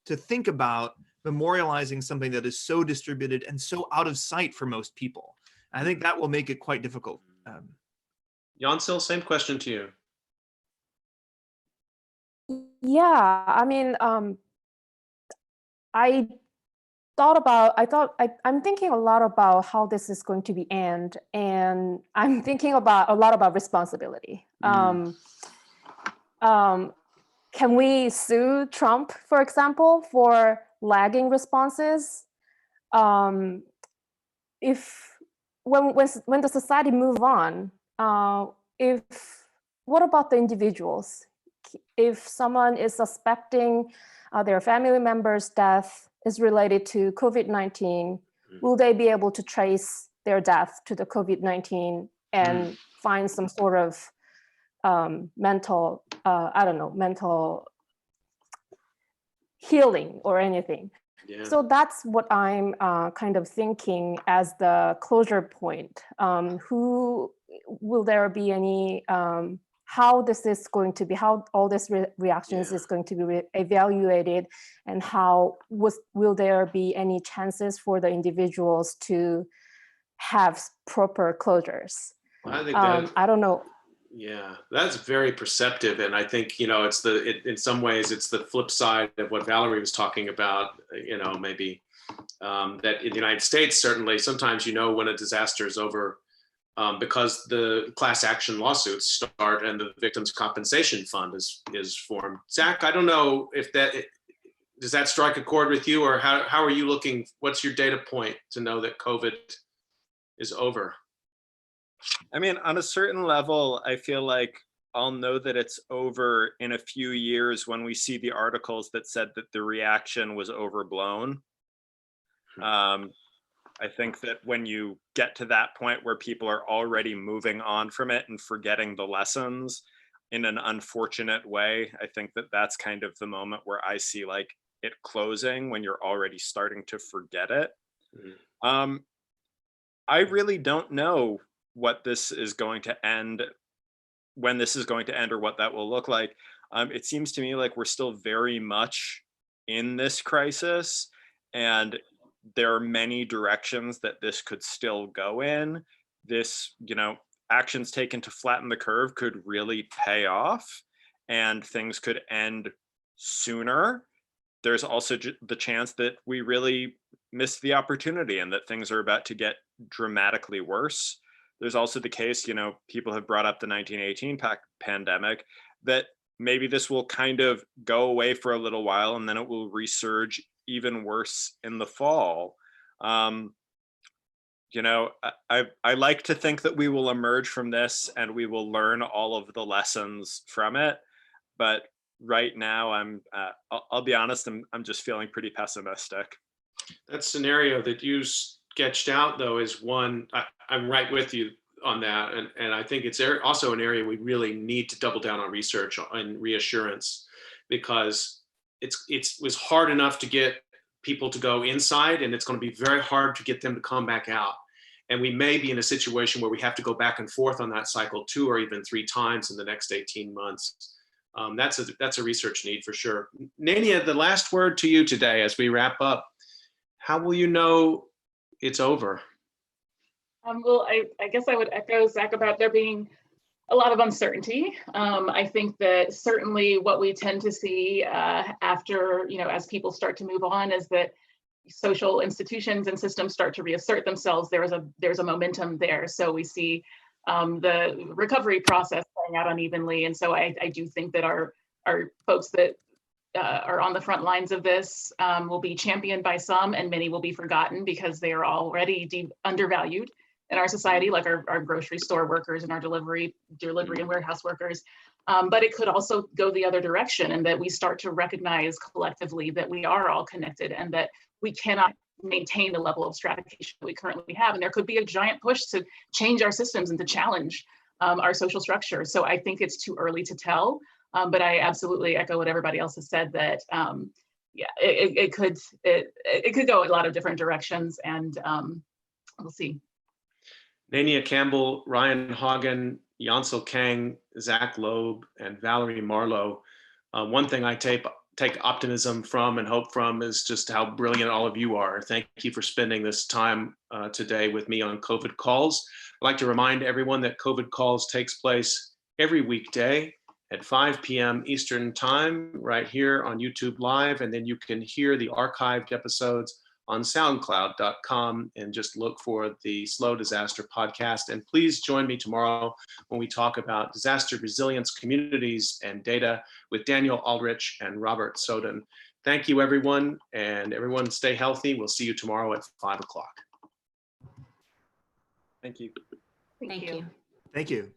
to think about memorializing something that is so distributed and so out of sight for most people. I think that will make it quite difficult. Youngsil, same question to you. Yeah, I mean, I'm thinking a lot about how this is going to be end, and I'm thinking a lot about responsibility. Can we sue Trump, for example, for lagging responses? If when the society move on, what about the individuals? If someone is suspecting their family member's death is related to COVID-19, will they be able to trace their death to the COVID-19 and find some sort of mental, mental healing or anything? Yeah. So that's what I'm kind of thinking as the closure point. Who will there be any, how this is going to be, how all this reactions is going to be evaluated, and how will there be any chances for the individuals to have proper closures? I think I don't know. Yeah, that's very perceptive, and I think it's in some ways it's the flip side of what Valerie was talking about. Maybe that in the United States, certainly, sometimes when a disaster is over because the class action lawsuits start and the Victims' Compensation Fund is formed. Zach, I don't know if does that strike a chord with you, or how are you looking? What's your data point to know that COVID is over? I mean, on a certain level, I feel like I'll know that it's over in a few years when we see the articles that said that the reaction was overblown. I think that when you get to that point where people are already moving on from it and forgetting the lessons in an unfortunate way, I think that that's kind of the moment where I see like it closing, when you're already starting to forget it. I really don't know what this is going to end, when this is going to end, or what that will look like. It seems to me like we're still very much in this crisis, and there are many directions that this could still go in. This, actions taken to flatten the curve could really pay off, and things could end sooner. There's also the chance that we really missed the opportunity and that things are about to get dramatically worse. There's also the case, people have brought up the 1918 pandemic, that maybe this will kind of go away for a little while and then it will resurge even worse in the fall. I like to think that we will emerge from this and we will learn all of the lessons from it. But right now, I'll be honest, I'm just feeling pretty pessimistic. That scenario that you sketched out, though, is one, I'm right with you on that. And I think it's also an area we really need to double down on research and reassurance, because it was hard enough to get people to go inside, and it's going to be very hard to get them to come back out. And we may be in a situation where we have to go back and forth on that cycle 2 or even 3 times in the next 18 months. That's a research need for sure. Nnenia, the last word to you today as we wrap up. How will you know it's over? Well, I guess I would echo Zach about there being a lot of uncertainty. I think that certainly what we tend to see after, as people start to move on, is that social institutions and systems start to reassert themselves. There's a momentum there. So we see the recovery process playing out unevenly. And so I do think that our folks that are on the front lines of this will be championed by some, and many will be forgotten because they are already undervalued in our society, like our grocery store workers and our delivery and warehouse workers. But it could also go the other direction, and that we start to recognize collectively that we are all connected and that we cannot maintain the level of stratification that we currently have. And there could be a giant push to change our systems and to challenge our social structure. So I think it's too early to tell, but I absolutely echo what everybody else has said, that it could go a lot of different directions, and we'll see. Nnenia Campbell, Ryan Hagen, Youngsil Kang, Zach Loeb, and Valerie Marlowe. One thing I take optimism from and hope from is just how brilliant all of you are. Thank you for spending this time today with me on COVID Calls. I'd like to remind everyone that COVID Calls takes place every weekday at 5 p.m. Eastern Time, right here on YouTube Live, and then you can hear the archived episodes on soundcloud.com and just look for the Slow Disaster podcast. And please join me tomorrow when we talk about disaster resilience communities and data with Daniel Aldrich and Robert Soden. Thank you, everyone, and everyone stay healthy. We'll see you tomorrow at 5 o'clock. Thank you. Thank you. Thank you.